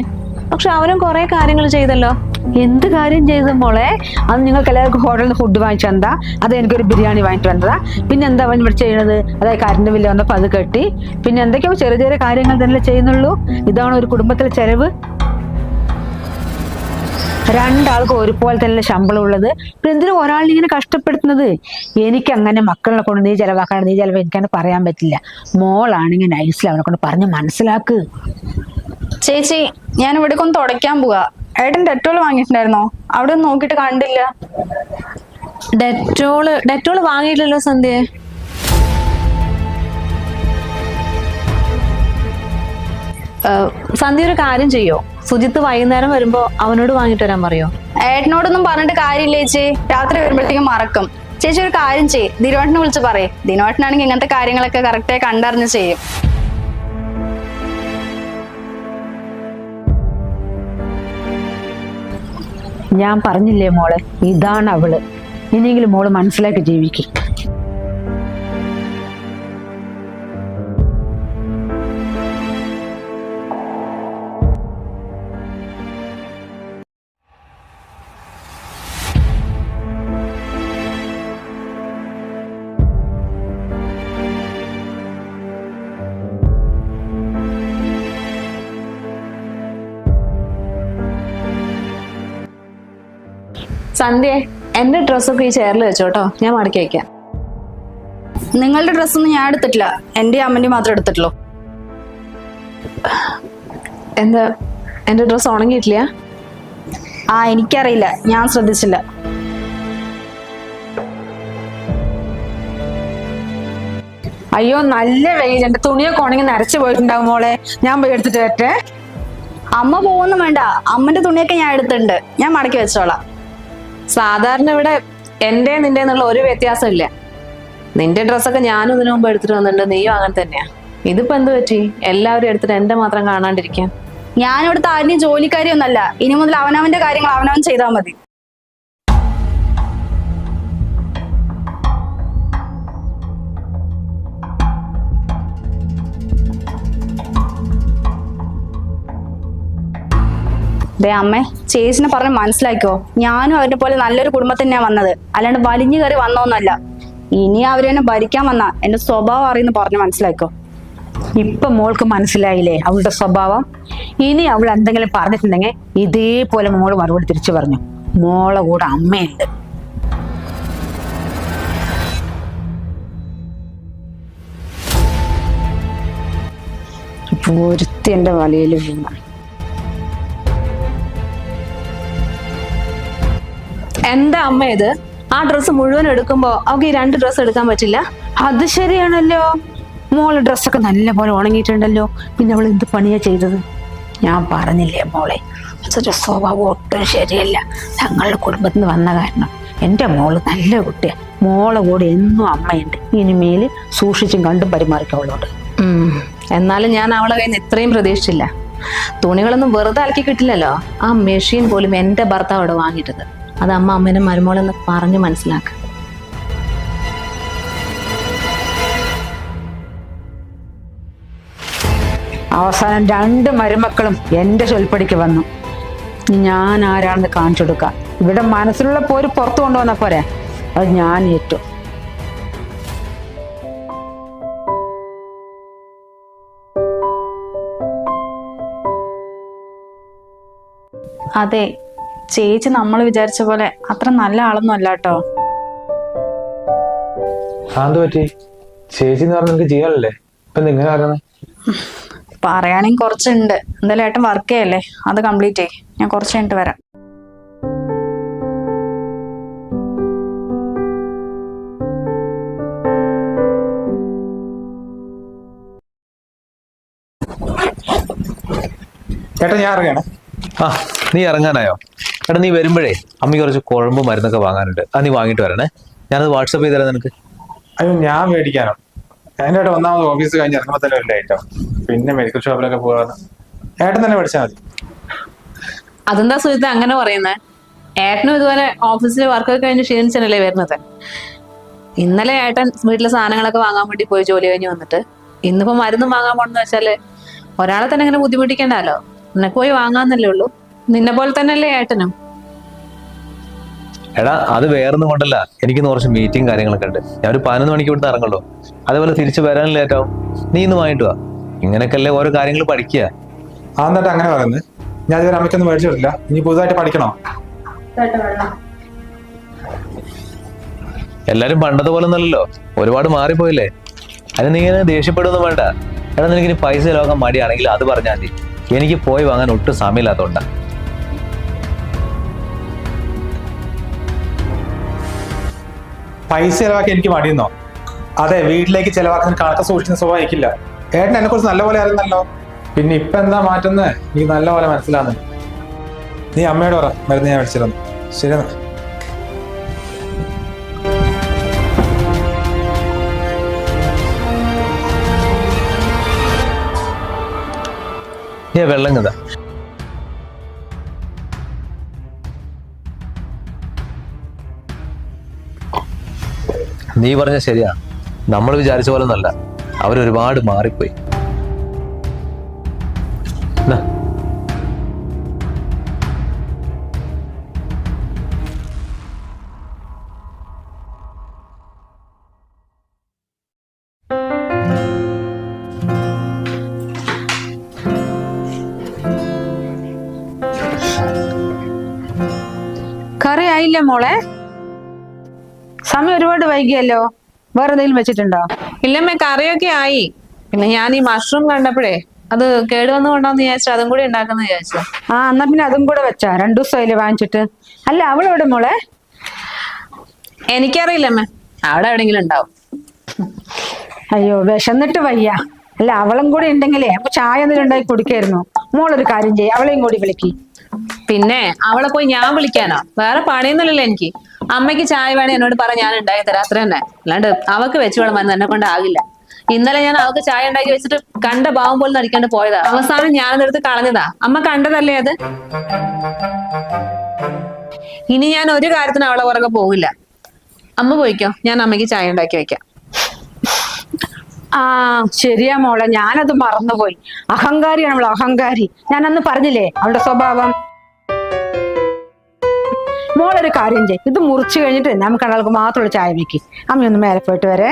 പക്ഷെ അവരും കുറെ കാര്യങ്ങൾ ചെയ്തല്ലോ. എന്ത് കാര്യം ചെയ്തു മോളെ? അത് നിങ്ങൾക്ക് എല്ലാവർക്കും ഹോട്ടലിൽ നിന്ന് ഫുഡ് വാങ്ങിച്ചു തന്നതാ? അത് എനിക്കൊരു ബിരിയാണി വാങ്ങിട്ട് വന്നതാ? പിന്നെ എന്താ അവൻ ഇവിടെ ചെയ്യണത്? അതായത് കറണ്ട് ബില്ല് വന്നപ്പോ അത് കെട്ടി. പിന്നെ എന്തൊക്കെയോ ചെറിയ ചെറിയ കാര്യങ്ങൾ തന്നെ ചെയ്യുന്നുള്ളൂ. ഇതാണ് ഒരു കുടുംബത്തിലെ ചെലവ്. രണ്ടാൾക്കും ഒരുപോലെ തന്നെ ശമ്പളം ഉള്ളത്. പിന്നെ എന്തിനും ഒരാളിനെ ഇങ്ങനെ കഷ്ടപ്പെടുത്തുന്നത്? എനിക്ക് അങ്ങനെ മക്കളെ കൊണ്ട് നീ ചെലവാക്കാണ്ട് നീ ചെലവ് എനിക്കങ്ങനെ പറയാൻ പറ്റില്ല. മോളാണെങ്കിൽ നൈസിൽ അവനെ കൊണ്ട് പറഞ്ഞ് മനസ്സിലാക്ക്. ചേച്ചി, ഞാൻ ഇവിടെ ഒന്ന് തുടയ്ക്കാൻ പോവാ. ഏട്ടൻ ഡെറ്റോൾ വാങ്ങിയിട്ടുണ്ടായിരുന്നോ? അവിടെ ഒന്നും നോക്കിയിട്ട് കണ്ടില്ല. ഡെറ്റോള് വാങ്ങിയില്ലല്ലോ സന്ധ്യ. സന്ധ്യ ഒരു കാര്യം ചെയ്യോ? സുജിത്ത് വൈകുന്നേരം വരുമ്പോ അവനോട് വാങ്ങിട്ട് വരാൻ പറയോ? ഏട്ടനോടൊന്നും പറഞ്ഞിട്ട് കാര്യമില്ല ചേച്ചി. രാത്രി വരുമ്പോഴത്തേക്കും മറക്കും. ചേച്ചി ഒരു കാര്യം ചെയ്യ്, ദിനോട്ടനെ വിളിച്ച് പറയേ. ദിനോട്ടനാണെങ്കിൽ ഇങ്ങനത്തെ കാര്യങ്ങളൊക്കെ കറക്റ്റായി കണ്ടറിഞ്ഞ് ചെയ്യും. ഞാൻ പറഞ്ഞില്ലേ മോളെ, ഇതാണ് അവള്. ഇനിയെങ്കിലും മോള് മനസ്സിലാക്കി ജീവിക്കും. സന്ധ്യ, എന്റെ ഡ്രസ്സൊക്കെ ഈ ചെയറിൽ വെച്ചോട്ടോ, ഞാൻ മടക്കി വയ്ക്കാം. നിങ്ങളുടെ ഡ്രസ്സൊന്നും ഞാൻ എടുത്തിട്ടില്ല, എന്റെ അമ്മന്റെ മാത്രം എടുത്തിട്ടുള്ളൂ. എന്താ എന്റെ ഡ്രസ്സ് ഉണങ്ങിയിട്ടില്ല? എനിക്കറിയില്ല, ഞാൻ ശ്രദ്ധിച്ചില്ല. അയ്യോ നല്ല വെയിൽ, എന്റെ തുണിയൊക്കെ ഉണങ്ങി നരച്ചു പോയിട്ടുണ്ടാവും മോളെ. ഞാൻ പോയി എടുത്തിട്ട് വരട്ടെ. അമ്മ പോകുന്നു വേണ്ട, അമ്മന്റെ തുണിയൊക്കെ ഞാൻ എടുത്തിട്ടുണ്ട്, ഞാൻ മടക്കി വെച്ചോളാം. സാധാരണ ഇവിടെ എന്റെ നിന്റെ എന്നുള്ള ഒരു വ്യത്യാസം ഇല്ല. നിന്റെ ഡ്രസ്സൊക്കെ ഞാനും ഇതിനു മുമ്പ് എടുത്തിട്ട് വന്നിട്ടുണ്ട്, നീയും അങ്ങനെ തന്നെയാ. ഇതിപ്പോ എന്ത് പറ്റി എല്ലാവരും എടുത്തിട്ട് എന്റെ മാത്രം കാണാണ്ടിരിക്കാൻ? ഞാനിവിടുത്തെ ആരുടെയും ജോലിക്കാരിയൊന്നല്ല. ഇനി മുതൽ അവനവന്റെ കാര്യങ്ങൾ അവനവൻ ചെയ്താൽ മതി. അമ്മേ, ചേച്ചിനെ പറഞ്ഞ് മനസ്സിലാക്കോ. ഞാനും അവരുടെ പോലെ നല്ലൊരു കുടുംബത്തിൽ തന്നെയാ വന്നത്, അല്ലാണ്ട് വലിഞ്ഞു കയറി വന്നോന്നല്ല. ഇനി അവരെന്നെ ഭരിക്കാൻ വന്ന എന്റെ സ്വഭാവം അറിയുന്ന പറഞ്ഞ് മനസ്സിലാക്കോ. ഇപ്പൊ മോൾക്ക് മനസ്സിലായില്ലേ അവളുടെ സ്വഭാവം? ഇനി അവൾ എന്തെങ്കിലും പറഞ്ഞിട്ടുണ്ടെങ്കിൽ ഇതേപോലെ മോള് മറുപടി തിരിച്ചു പറഞ്ഞു. മോളെ കൂടെ അമ്മയുണ്ട്. ഒരുത്തി എന്റെ വലയിൽ വീണ. എന്താ അമ്മ ഇത്? ആ ഡ്രസ്സ് മുഴുവൻ എടുക്കുമ്പോ അവൾക്ക് ഈ 2 ഡ്രസ്സ് എടുക്കാൻ പറ്റില്ല? അത് ശരിയാണല്ലോ. മോളെ ഡ്രസ്സൊക്കെ നല്ല പോലെ ഉണങ്ങിയിട്ടുണ്ടല്ലോ. പിന്നെ അവൾ എന്ത് പണിയാ ചെയ്തത്? ഞാൻ പറഞ്ഞില്ലേ മോളെ, അതൊരു സ്വഭാവം ഒട്ടും ശരിയല്ല. ഞങ്ങളുടെ കുടുംബത്തിൽ നിന്ന് വന്ന കാരണം എൻ്റെ മോള് നല്ല കുട്ടിയാ. മോളെ കൂടെ എന്നും അമ്മയുണ്ട്. ഇനിമേല് സൂക്ഷിച്ചും കണ്ടും പരിമാറിക്കവളോട്. എന്നാലും ഞാൻ അവളെ കയ്യിൽ നിന്ന് ഇത്രയും പ്രതീക്ഷിച്ചില്ല. തുണികളൊന്നും വെറുതെ അലക്കി കിട്ടില്ലല്ലോ. ആ മെഷീൻ പോലും എന്റെ ഭർത്താവ് അവിടെ വാങ്ങിയിട്ടത്. അത് അമ്മേനെ മരുമോളെന്ന് പറഞ്ഞ് മനസ്സിലാക്കുക. അവസാനം 2 മരുമക്കളും എൻ്റെ ചൊൽപ്പടിക്ക് വന്നു. ഞാൻ ആരാണെന്ന് കാണിച്ചു കൊടുക്കാം. ഇവിടെ മനസ്സിലുള്ള പോര് പുറത്തു കൊണ്ടുവന്ന പോരെ, അത് ഞാൻ ഏറ്റു. അതെ, ചേച്ചി നമ്മൾ വിചാരിച്ച പോലെ അത്ര നല്ല ആളൊന്നും അല്ല കേട്ടോ. പറ്റി ചേച്ചി എന്ന് പറഞ്ഞ നിനക്ക് ചെയ്യാനല്ലേ ഇപ്പൊ നിങ്ങൾ ആരാണ്? പറയുകയാണെങ്കിൽ കുറച്ചുണ്ട്. എന്തായാലും ഏട്ടൻ വർക്ക് ചെയ്യല്ലേ, അത് കംപ്ലീറ്റ് ചെയ്യ്. ഞാൻ കുറച്ച് കഴിഞ്ഞിട്ട് വരാം. ചേട്ടാ ഞാൻ ഇറങ്ങാണ്. നീ ഇറങ്ങാനായോ? എടാ നീ വരുമ്പോഴേ അമ്മയ്ക്ക് കുറച്ച് കുഴമ്പ് മരുന്നൊക്കെ വാങ്ങാനുണ്ട്. അത് നീ വാങ്ങിട്ട് വരണേ. ഞാനത് വാട്സപ്പ് ചെയ്ത് തരാം നിനക്ക്. അയ്യോ ഞാൻ മേടിക്കാനോ? എൻ്റെ ഏട്ടൻ ഒന്നാമത് ഓഫീസ് കഴിഞ്ഞ് ഇറങ്ങുമ്പോൾ തന്നെ ഒരു ലേറ്റോ. പിന്നെ മെഡിക്കൽ ഷോപ്പിലൊക്കെ പോകാൻ ഏട്ടൻ തന്നെ മേടിച്ചാൽ മതി. അതെന്താ സുജിത്ത് അങ്ങനെ പറയുന്നത്? ഏട്ടനും ഇതുപോലെ ഓഫീസിൽ വർക്കൊക്കെ കഴിഞ്ഞ് ക്ഷീണിച്ചല്ലേ വരുന്നത്. ഇന്നലെ ഏട്ടൻ വീട്ടിലെ സാധനങ്ങളൊക്കെ വാങ്ങാൻ വേണ്ടി പോയി ജോലി കഴിഞ്ഞ് വന്നിട്ട് ഇന്നിപ്പോ മരുന്നും വാങ്ങാൻ പോണെന്ന് വെച്ചാല് ഒരാളെ തന്നെ അങ്ങനെ ബുദ്ധിമുട്ടിക്കണ്ടല്ലോ. നിനക്ക് പോയി വാങ്ങാന്നല്ലേ ഉള്ളൂ. നിന്നെ പോലെ തന്നെയല്ലേ ഏട്ടനും. എടാ അത് വേറൊന്നും കൊണ്ടല്ല, എനിക്ക് കുറച്ച് മീറ്റിംഗ് കാര്യങ്ങളൊക്കെ ഉണ്ട്. ഞാൻ ഒരു 11 മണിക്ക് ഇവിടുന്ന് ഇറങ്ങല്ലോ. അതേപോലെ തിരിച്ചു വരാൻ ലേറ്റാവും. നീ ഇന്ന് വാങ്ങിട്ട് വാ. ഇങ്ങനെയൊക്കെ അല്ലേ ഓരോ കാര്യങ്ങൾ പഠിക്കുക. എന്നിട്ട് അങ്ങനെ പറയുന്നത് ഞാൻ അതുവരെ അമ്മയ്ക്കൊന്നും മേടിച്ചു കൊടുത്തില്ല. ഇനി പുതുതായിട്ട് പഠിക്കണോ? എല്ലാരും പണ്ടത്തെ പോലെ ഒന്നല്ലല്ലോ, ഒരുപാട് മാറിപ്പോയില്ലേ. അതിന് നീ ഇങ്ങനെ ദേഷ്യപ്പെടുന്നു വേണ്ട. എടാ നിനക്ക് ഇനി പൈസ ലോകം മടിയാണെങ്കിൽ അത് പറഞ്ഞാൽ മതി. എനിക്ക് പോയി വാങ്ങാൻ ഒട്ടും സമയമില്ലാത്തോണ്ടാ. പൈസ ചെലവാക്കി എനിക്ക് മടിയെന്നോ? അതെ, വീട്ടിലേക്ക് ചെലവാക്കുന്ന കണക്ക് സൂക്ഷിക്കുന്ന സ്വഭാവം എനിക്കില്ല. ഏട്ടൻ എന്നെ കുറിച്ച് നല്ലപോലെ അറിയുന്നല്ലോ. പിന്നെ ഇപ്പൊ എന്താ മാറ്റുന്നത് നീ നല്ലപോലെ മനസ്സിലാകുന്നു. നീ അമ്മയോട് പറ മരുന്ന് ഞാൻ മേടിച്ചിരുന്നു. ശരി എന്നാ. നീ വെള്ളം കഥ. നീ പറഞ്ഞ ശരിയാ, നമ്മൾ വിചാരിച്ച പോലെ ഒന്നല്ല, അവരൊരുപാട് മാറിപ്പോയി. ദാ. കറി ആയില്ല മോളെ? സമയം ഒരുപാട് വൈകിയല്ലോ. വേറെ എന്തെങ്കിലും വെച്ചിട്ടുണ്ടോ? ഇല്ലമ്മേ, കറിയൊക്കെ ആയി. പിന്നെ ഞാൻ ഈ മഷ്റൂം കണ്ടപ്പോഴേ അത് കേടുവന്നു കൊണ്ടോന്ന് വിചാരിച്ചു അതും കൂടി ഉണ്ടാക്കുന്ന വിചാരിച്ചു. എന്നാ പിന്നെ അതും കൂടെ വെച്ചാ. 2 ദിവസമായില്ലേ വാങ്ങിച്ചിട്ട്. അല്ല, അവളെവിടെ മോളെ? എനിക്കറിയില്ലമ്മേ, അവിടെ എവിടെയെങ്കിലും ഉണ്ടാവും. അയ്യോ, വിശന്നിട്ട് വയ്യ. അല്ല, അവളും കൂടി ഉണ്ടെങ്കിലേ അപ്പൊ ചായ എന്തെങ്കിലും ഉണ്ടാക്കി കുടിക്കായിരുന്നു. മോളൊരു കാര്യം ചെയ്യ, അവളെയും കൂടി വിളിക്ക്. പിന്നെ അവളെ പോയി ഞാൻ വിളിക്കാനോ? വേറെ പണിയൊന്നുമില്ലല്ലോ എനിക്ക്. അമ്മയ്ക്ക് ചായ വേണേ എന്നോട് പറ, ഞാൻ ഉണ്ടാക്കി തരാം, അത്ര തന്നെ. അല്ലാണ്ട് അവക്ക് വെച്ച് വിളമ്പോ എന്നെ കൊണ്ടാകില്ല. ഇന്നലെ ഞാൻ അവക്ക് ചായ ഉണ്ടാക്കി വെച്ചിട്ട് കണ്ട ഭാവം പോലും നടിക്കാണ്ട് പോയതാ. അവസാനം ഞാനതെടുത്ത് കളഞ്ഞതാ. അമ്മ കണ്ടതല്ലേ അത്? ഇനി ഞാൻ ഒരു കാര്യത്തിന് അവളെ പുറകെ പോകില്ല. അമ്മ പോയിക്കോ, ഞാൻ അമ്മയ്ക്ക് ചായ ഉണ്ടാക്കി വെക്കാം. ശരിയാ മോളെ, ഞാനത് മറന്നുപോയി. അഹങ്കാരിയാണ് അവൾ, അഹങ്കാരി. ഞാൻ അന്ന് പറഞ്ഞില്ലേ അവളുടെ സ്വഭാവം. മോളൊരു കാര്യം ചെയ്യും, ഇത് മുറിച്ചു കഴിഞ്ഞിട്ട് നമുക്ക് ആൾക്ക് മാത്രമുള്ള ചായ വെക്ക്. അമ്മയൊന്ന് മേലെ പോയിട്ട് വരെ.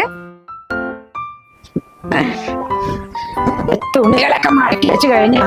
തുണികളൊക്കെ മടക്കി വെച്ച് കഴിഞ്ഞ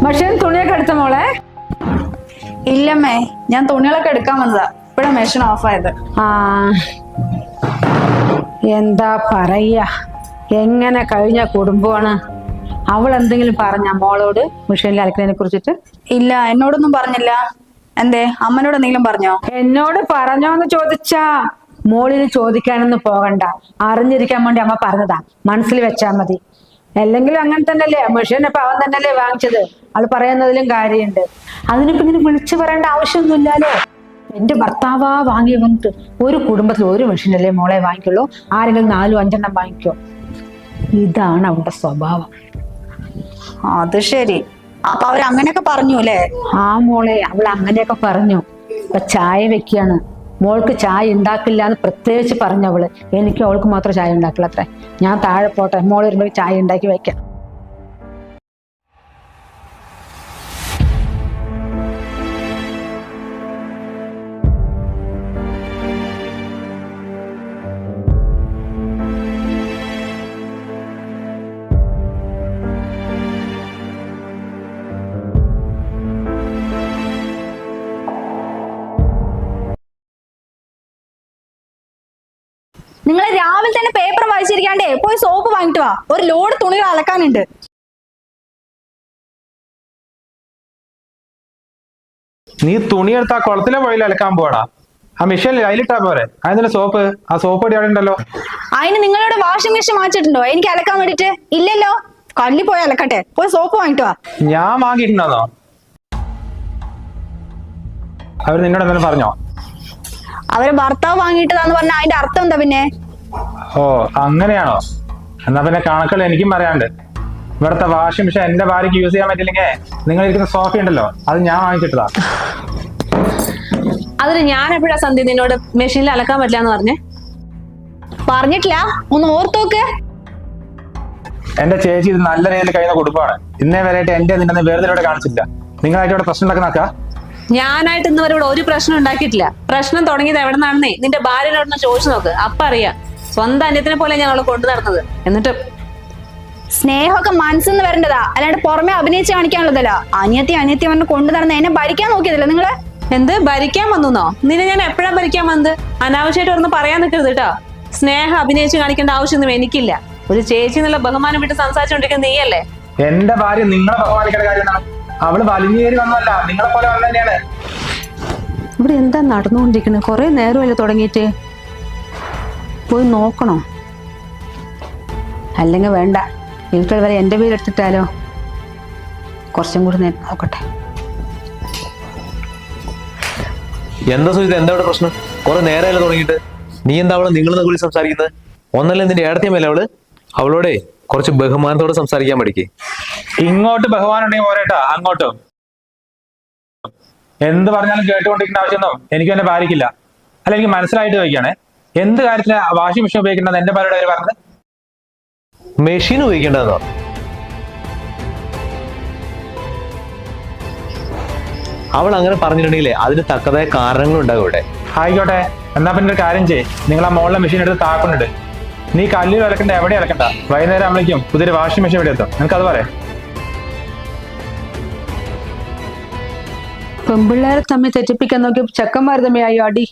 പക്ഷേ തുണിയൊക്കെ എടുത്ത മോളെ? ഇല്ലമ്മേ, ഞാൻ തുണികളൊക്കെ എടുക്കാൻ വന്നതാ. ഇപ്പഴാ മെഷീൻ ഓഫ് ആയത്. എന്താ പറയാ, എങ്ങനെ കഴിഞ്ഞ കുടുംബമാണ്. അവൾ എന്തെങ്കിലും പറഞ്ഞ മോളോട് മെഷീനിൽ അലക്കുന്നതിനെ കുറിച്ചിട്ട്? ഇല്ല, എന്നോടൊന്നും പറഞ്ഞില്ല. എന്തേ, അമ്മനോട് എന്തെങ്കിലും പറഞ്ഞോ? എന്നോട് പറഞ്ഞോന്ന് ചോദിച്ചാ മോളിന് ചോദിക്കാനൊന്നും പോകണ്ട. അറിഞ്ഞിരിക്കാൻ വേണ്ടി അമ്മ പറഞ്ഞതാ, മനസ്സിൽ വെച്ചാ മതി. അല്ലെങ്കിലും അങ്ങനെ തന്നെയല്ലേ, മെഷീൻ ഇപ്പൊ അവൻ തന്നെയല്ലേ വാങ്ങിച്ചത്. അവള് പറയുന്നതിലും കാര്യമുണ്ട്. അതിനിപ്പോ ഇങ്ങനെ വിളിച്ചു പറയേണ്ട ആവശ്യമൊന്നുമില്ലല്ലോ. എന്റെ ഭർത്താവാ വാങ്ങി വന്നിട്ട് ഒരു കുടുംബത്തിൽ ഒരു മെഷീനല്ലേ മോളെ വാങ്ങിക്കുള്ളൂ. ആരെങ്കിലും 4-5 വാങ്ങിക്കോ? ഇതാണ് അവളുടെ സ്വഭാവം. അത് ശരി. അപ്പൊ അവരങ്ങനെയൊക്കെ പറഞ്ഞു അല്ലേ? മോളെ, അവൾ അങ്ങനെയൊക്കെ പറഞ്ഞു. ഇപ്പൊ ചായ വെക്കുകയാണ്. മോൾക്ക് ചായ ഉണ്ടാക്കില്ല എന്ന് പ്രത്യേകിച്ച് പറഞ്ഞവള്. എനിക്ക് അവൾക്ക് മാത്രം ചായ ഉണ്ടാക്കില്ല അത്രേ. ഞാൻ താഴെ പോട്ടെ, മോള് വരുമ്പോ ചായ ഉണ്ടാക്കി വെക്കാം. നിങ്ങൾ രാവിലെ തന്നെ പേപ്പർ വായിച്ചിരിക്കാണ്ടേ പോയി സോപ്പ് വാങ്ങിട്ട് വാ. ഒരു ലോഡ് തുണികൾ അലക്കാനുണ്ട്. നീ തുണിയെടുത്ത് ആ കുളത്തിലെ പോയി അലക്കാൻ പോടാ. ആ മെഷീനിൽ അതിലിട്ടാ പോരെ. അതിന്റെ സോപ്പ്, ആ സോപ്പ് പൊടി അവിടെ ഉണ്ടല്ലോ. അതിന് നിങ്ങളോട് വാഷിംഗ് മെഷീൻ വാങ്ങിച്ചിട്ടുണ്ടോ എനിക്ക് അലക്കാൻ വേണ്ടിട്ട്? ഇല്ലല്ലോ. കള്ളി പോയി അലക്കട്ടെ, പോയി സോപ്പ് വാങ്ങിട്ട് വാ. ഞാൻ വാങ്ങിയിട്ടുണ്ടോ? അവർ നിന്നോട് എന്തെങ്കിലും പറഞ്ഞോ? അവര് ഭർത്താവ് വാങ്ങിയിട്ടതാന്ന് പറഞ്ഞ അതിന്റെ അർത്ഥം എന്താ പിന്നെ? ഓ, അങ്ങനെയാണോ? എന്നാ പിന്നെ കണക്കുകൾ എനിക്കും പറയാണ്ട്. ഇവിടുത്തെ വാഷിംഗ് മെഷീൻ എന്റെ ഭാര്യയ്ക്ക് യൂസ് ചെയ്യാൻ പറ്റില്ലെങ്കിൽ നിങ്ങൾ ഇരിക്കുന്ന സോഫ ഉണ്ടല്ലോ അത് ഞാൻ വാങ്ങിച്ചിട്ടതാ. അതിന് ഞാൻ എപ്പോഴാ സന്ധ്യ നിന്നോട് മെഷീനിൽ അലക്കാൻ പറ്റില്ല എന്ന് പറഞ്ഞേ? പറഞ്ഞിട്ടില്ല, ഒന്ന് ഓർത്തോക്ക്. എന്റെ ചേച്ചി ഇത് നല്ല രീതിയിൽ കഴിയുന്ന കുടുംബമാണ്. ഇന്നേ വരെയായിട്ട് എന്റെ നിന്നെ വേറെ കാണിച്ചില്ല. നിങ്ങളായിട്ട് ഇവിടെ പ്രശ്നം ഉണ്ടാക്കുന്ന ഞാനായിട്ട് ഇന്ന് വരെ ഇവിടെ ഒരു പ്രശ്നം ഉണ്ടാക്കിയിട്ടില്ല. പ്രശ്നം തുടങ്ങിയത് എവിടെ നിന്നാണെന്നേ നിന്റെ ഭാര്യനോടൊന്ന് ചോദിച്ചു നോക്ക്, അപ്പൊ അറിയാം. സ്വന്തം അന്യത്തിനെ പോലെ ഞങ്ങൾ കൊണ്ടു നടന്നത്. എന്നിട്ട് സ്നേഹമൊക്കെ മനസ്സിന്ന് വരേണ്ടതാ, അല്ലാണ്ട് പുറമെ അഭിനയിച്ച് കാണിക്കാനുള്ളതല്ല. അനിയത്തി പറഞ്ഞ് കൊണ്ടു നടന്ന് എന്നെ ഭരിക്കാൻ നോക്കിയതല്ല നിങ്ങള്. എന്ത് ഭരിക്കാൻ വന്നോ? നിന്നെ ഞാൻ എപ്പോഴാ ഭരിക്കാൻ വന്നത്? അനാവശ്യമായിട്ട് ഒന്ന് പറയാൻ നിൽക്കരുത് കേട്ടോ. സ്നേഹം അഭിനയിച്ച് കാണിക്കേണ്ട ആവശ്യമൊന്നും എനിക്കില്ല. ഒരു ചേച്ചി എന്നുള്ള ബഹുമാനം വിട്ട് സംസാരിച്ചുകൊണ്ടിരിക്കുന്ന നീയല്ലേ? എന്റെ ഭാര്യ നിങ്ങളെ ബഹുമാനിക്കേണ്ട കാര്യം എന്താണ്? അവള് വലിഞ്ഞു കയറി വന്നല്ല, നിങ്ങളെ പോലെ വന്നു തന്നെയാണ്. ഇവിടെ എന്താ നടന്നുകൊണ്ടിരിക്കുന്നത്? കുറെ നേരമല്ലേ തുടങ്ങിയിട്ട്? പോയി നോക്കണോ? അല്ലെങ്കിൽ വേണ്ട, വീട്ടിൽ വരെ എൻ്റെ പേരെടുത്തിട്ടാലോ? കുറച്ചും കൂടി നേരം നോക്കട്ടെ. എന്താ സുജിത്, എന്താ ഇവിടെ പ്രശ്നം? കുറെ നേരമല്ലേ തുടങ്ങിയിട്ട്? നീ എന്താ അവളെ നിങ്ങളെന്ന് കൂടി സംസാരിക്കുന്നത്? ഒന്നല്ലേ നിന്റെ ഏടത്തിയമ്മല്ലേ അവള്? അവളോടെ കുറച്ച് ബഹുമാനത്തോടെ സംസാരിക്കാൻ പഠിക്കേ. ഇങ്ങോട്ട് ബഹുമാനം ഉണ്ടെങ്കിൽ പോരേട്ടാ, അങ്ങോട്ടും എന്ത് പറഞ്ഞാലും കേട്ടുകൊണ്ടിരിക്കേണ്ട ആവശ്യമൊന്നും എനിക്ക് എന്നെ ഭാര്യയ്ക്കില്ല. അല്ല, എനിക്ക് മനസ്സിലായിട്ട് ചോദിക്കുകയാണെ, എന്ത് കാര്യത്തിലാണ് വാഷിംഗ് മെഷീൻ ഉപയോഗിക്കേണ്ടത് എന്റെ ഭാര്യയുടെ പേര് പറഞ്ഞത്? മെഷീൻ ഉപയോഗിക്കേണ്ടതോ? അവൾ അങ്ങനെ പറഞ്ഞിട്ടുണ്ടെങ്കിലേ അതിന് തക്കതായ കാരണങ്ങളുണ്ടാകും ഇവിടെ. ആയിക്കോട്ടെ, എന്നാ പിന്നെ ഒരു കാര്യം ചെയ്യ്, നിങ്ങൾ ആ മോളിലെ മെഷീൻ എടുത്ത് താക്കുന്നുണ്ട്. നീ കല്ലിൽ ഇളക്കണ്ട, എവിടെ ഇളക്കണ്ട. വൈകുന്നേരം ആകുമ്പോഴേക്കും പുതിയൊരു വാഷിംഗ് മെഷീൻ ഇവിടെ എത്തും. നിനക്ക് അത് പറയാം. പെൺപിള്ളേരെ തമ്മിൽ തെറ്റിപ്പിക്കാൻ നോക്കി ചെക്കന്മാർ തമ്മിലായോ അടി?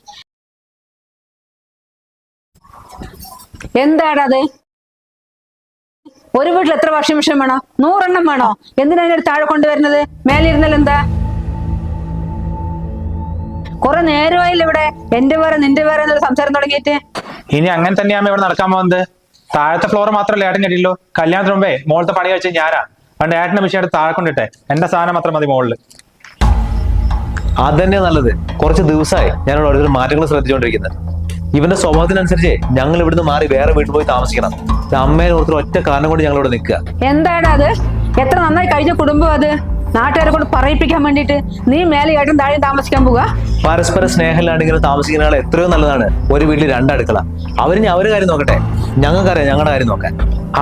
എന്താടത്? ഒരു വീട്ടിൽ എത്ര വാഷിംഗ് മെഷീൻ വേണോ? 100 എണ്ണം വേണോ? എന്തിനാ അതിനടുത്ത് താഴെ കൊണ്ടുവരുന്നത്? മേലെ ഇരുന്നാൽ എന്താ? കുറെ നേരമായില്ല ഇവിടെ എന്റെ വേറെ നിന്റെ വേറെ എന്നുള്ള സംസാരം തുടങ്ങിയിട്ട്. ഇനി അങ്ങനെ തന്നെയാകുമ്പോ ഇവിടെ നടക്കാൻ പോകുന്നത്. താഴത്തെ ഫ്ലോർ മാത്രമല്ല ഏട്ടൻ കെട്ടിയല്ലോ. കല്യാണത്തിന് മുമ്പേ മോളത്തെ പണി വെച്ച് ഞാനാ. പണ്ട് ഏട്ടന്റെ മെഷീൻ എടുത്ത് താഴെ കൊണ്ടിട്ടെ, എന്റെ സാധനം മാത്രം മതി മോളില്. അതന്നെ നല്ലത്. കുറച്ച് ദിവസമായി ഞാനിവിടെ ഓരോരോ മാറ്റങ്ങൾ ശ്രദ്ധിച്ചുകൊണ്ടിരിക്കുന്നത്. ഇവന്റെ സ്വഭാവത്തിനനുസരിച്ച് ഞങ്ങൾ ഇവിടുന്ന് മാറി വേറെ വീട്ടിൽ പോയി താമസിക്കണം. അമ്മയെ ഓർത്ത് ഒറ്റ കാരണം കൊണ്ട് ഞങ്ങൾ ഇവിടെ നിൽക്കുക. എന്താണ് അത്? എത്ര നന്നായി കഴിഞ്ഞ കുടുംബം അത്. നാട്ടുകാരെ കൊണ്ട് പറയിപ്പിക്കാൻ വേണ്ടിട്ട് നീ മേലെ ഏട്ടൻ താഴെ താമസിക്കാൻ പോവുക? പരസ്പര സ്നേഹമില്ലാണ്ട് ഇങ്ങനെ താമസിക്കുന്ന ആൾ എത്രയോ നല്ലതാണ്. ഒരു വീട്ടിൽ 2 അടുക്കള. അവര് അവരുടെ കാര്യം നോക്കട്ടെ, ഞങ്ങൾക്കറിയാം ഞങ്ങളുടെ കാര്യം നോക്കാൻ.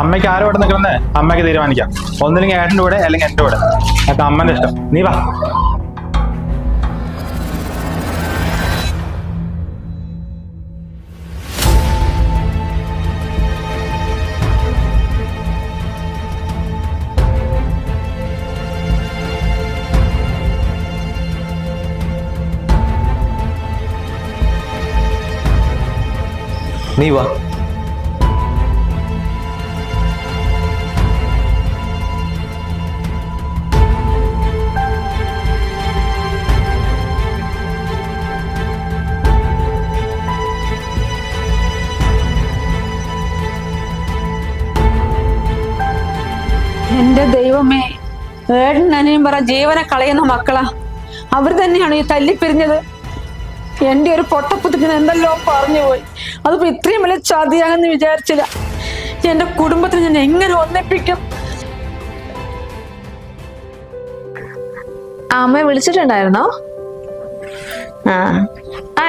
അമ്മയ്ക്ക് ആരും ഇവിടെ നിൽക്കുന്നത് അമ്മയ്ക്ക് തീരുമാനിക്കാം. ഒന്നില്ലെങ്കിൽ ഏട്ടൻ്റെ കൂടെ അല്ലെങ്കിൽ എന്റെ കൂടെ. അതൊക്കെ അമ്മന്റെ ഇഷ്ടം. നീ വാ. നീ വാ. എന്റെ ദൈവമേ, ഏട്ടൻ അനിയും പറ ജീവനെ കളയുന്ന മക്കളാ. അവർ തന്നെയാണ് ഈ തല്ലിപ്പിരിഞ്ഞത്. എന്റെ ഒരു പൊട്ടപ്പുത്തിന് എന്തെല്ലോ പറഞ്ഞു പോയി. അതിപ്പോ ഇത്രയും വലിയ ചതിയാണെന്ന് വിചാരിച്ചില്ല. എന്റെ കുടുംബത്തിന് ഞാൻ എങ്ങനെ ഒന്നിപ്പിക്കും? അമ്മ വിളിച്ചിട്ടുണ്ടായിരുന്നോ?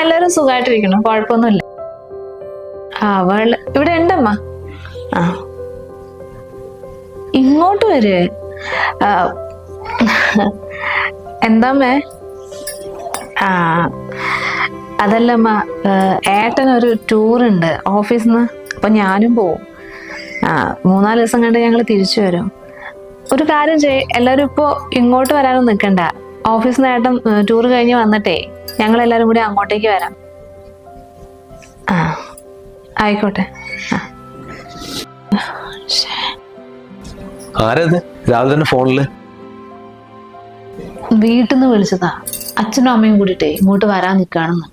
എല്ലാരും സുഖമായിട്ടിരിക്കണം, കുഴപ്പമൊന്നുമില്ല. അവള് ഇവിടെ ഉണ്ടമ്മ. ഇങ്ങോട്ട് വരെ. എന്താമ്മേ? അതല്ലമ്മ, ഏട്ടനൊരു ടൂറുണ്ട് ഓഫീസിൽ നിന്ന്. അപ്പൊ ഞാനും പോവും. 3-4 ദിവസം കണ്ട് ഞങ്ങൾ തിരിച്ചു വരും. ഒരു കാര്യം എല്ലാരും ഇപ്പോ ഇങ്ങോട്ട് വരാനൊന്നും നിൽക്കണ്ട. ഓഫീസിൽ നിന്ന് ഏട്ടൻ ടൂർ കഴിഞ്ഞ് വന്നിട്ടേ ഞങ്ങളെല്ലാരും കൂടി അങ്ങോട്ടേക്ക് വരാം. ആയിക്കോട്ടെ. ആരത് രാവിലെ തന്നെ ഫോണില്? വീട്ടിൽ നിന്ന് വിളിച്ചതാ. അച്ഛനും അമ്മയും കൂടിയിട്ടേ ഇങ്ങോട്ട് വരാൻ നിൽക്കുകയാണെന്ന്.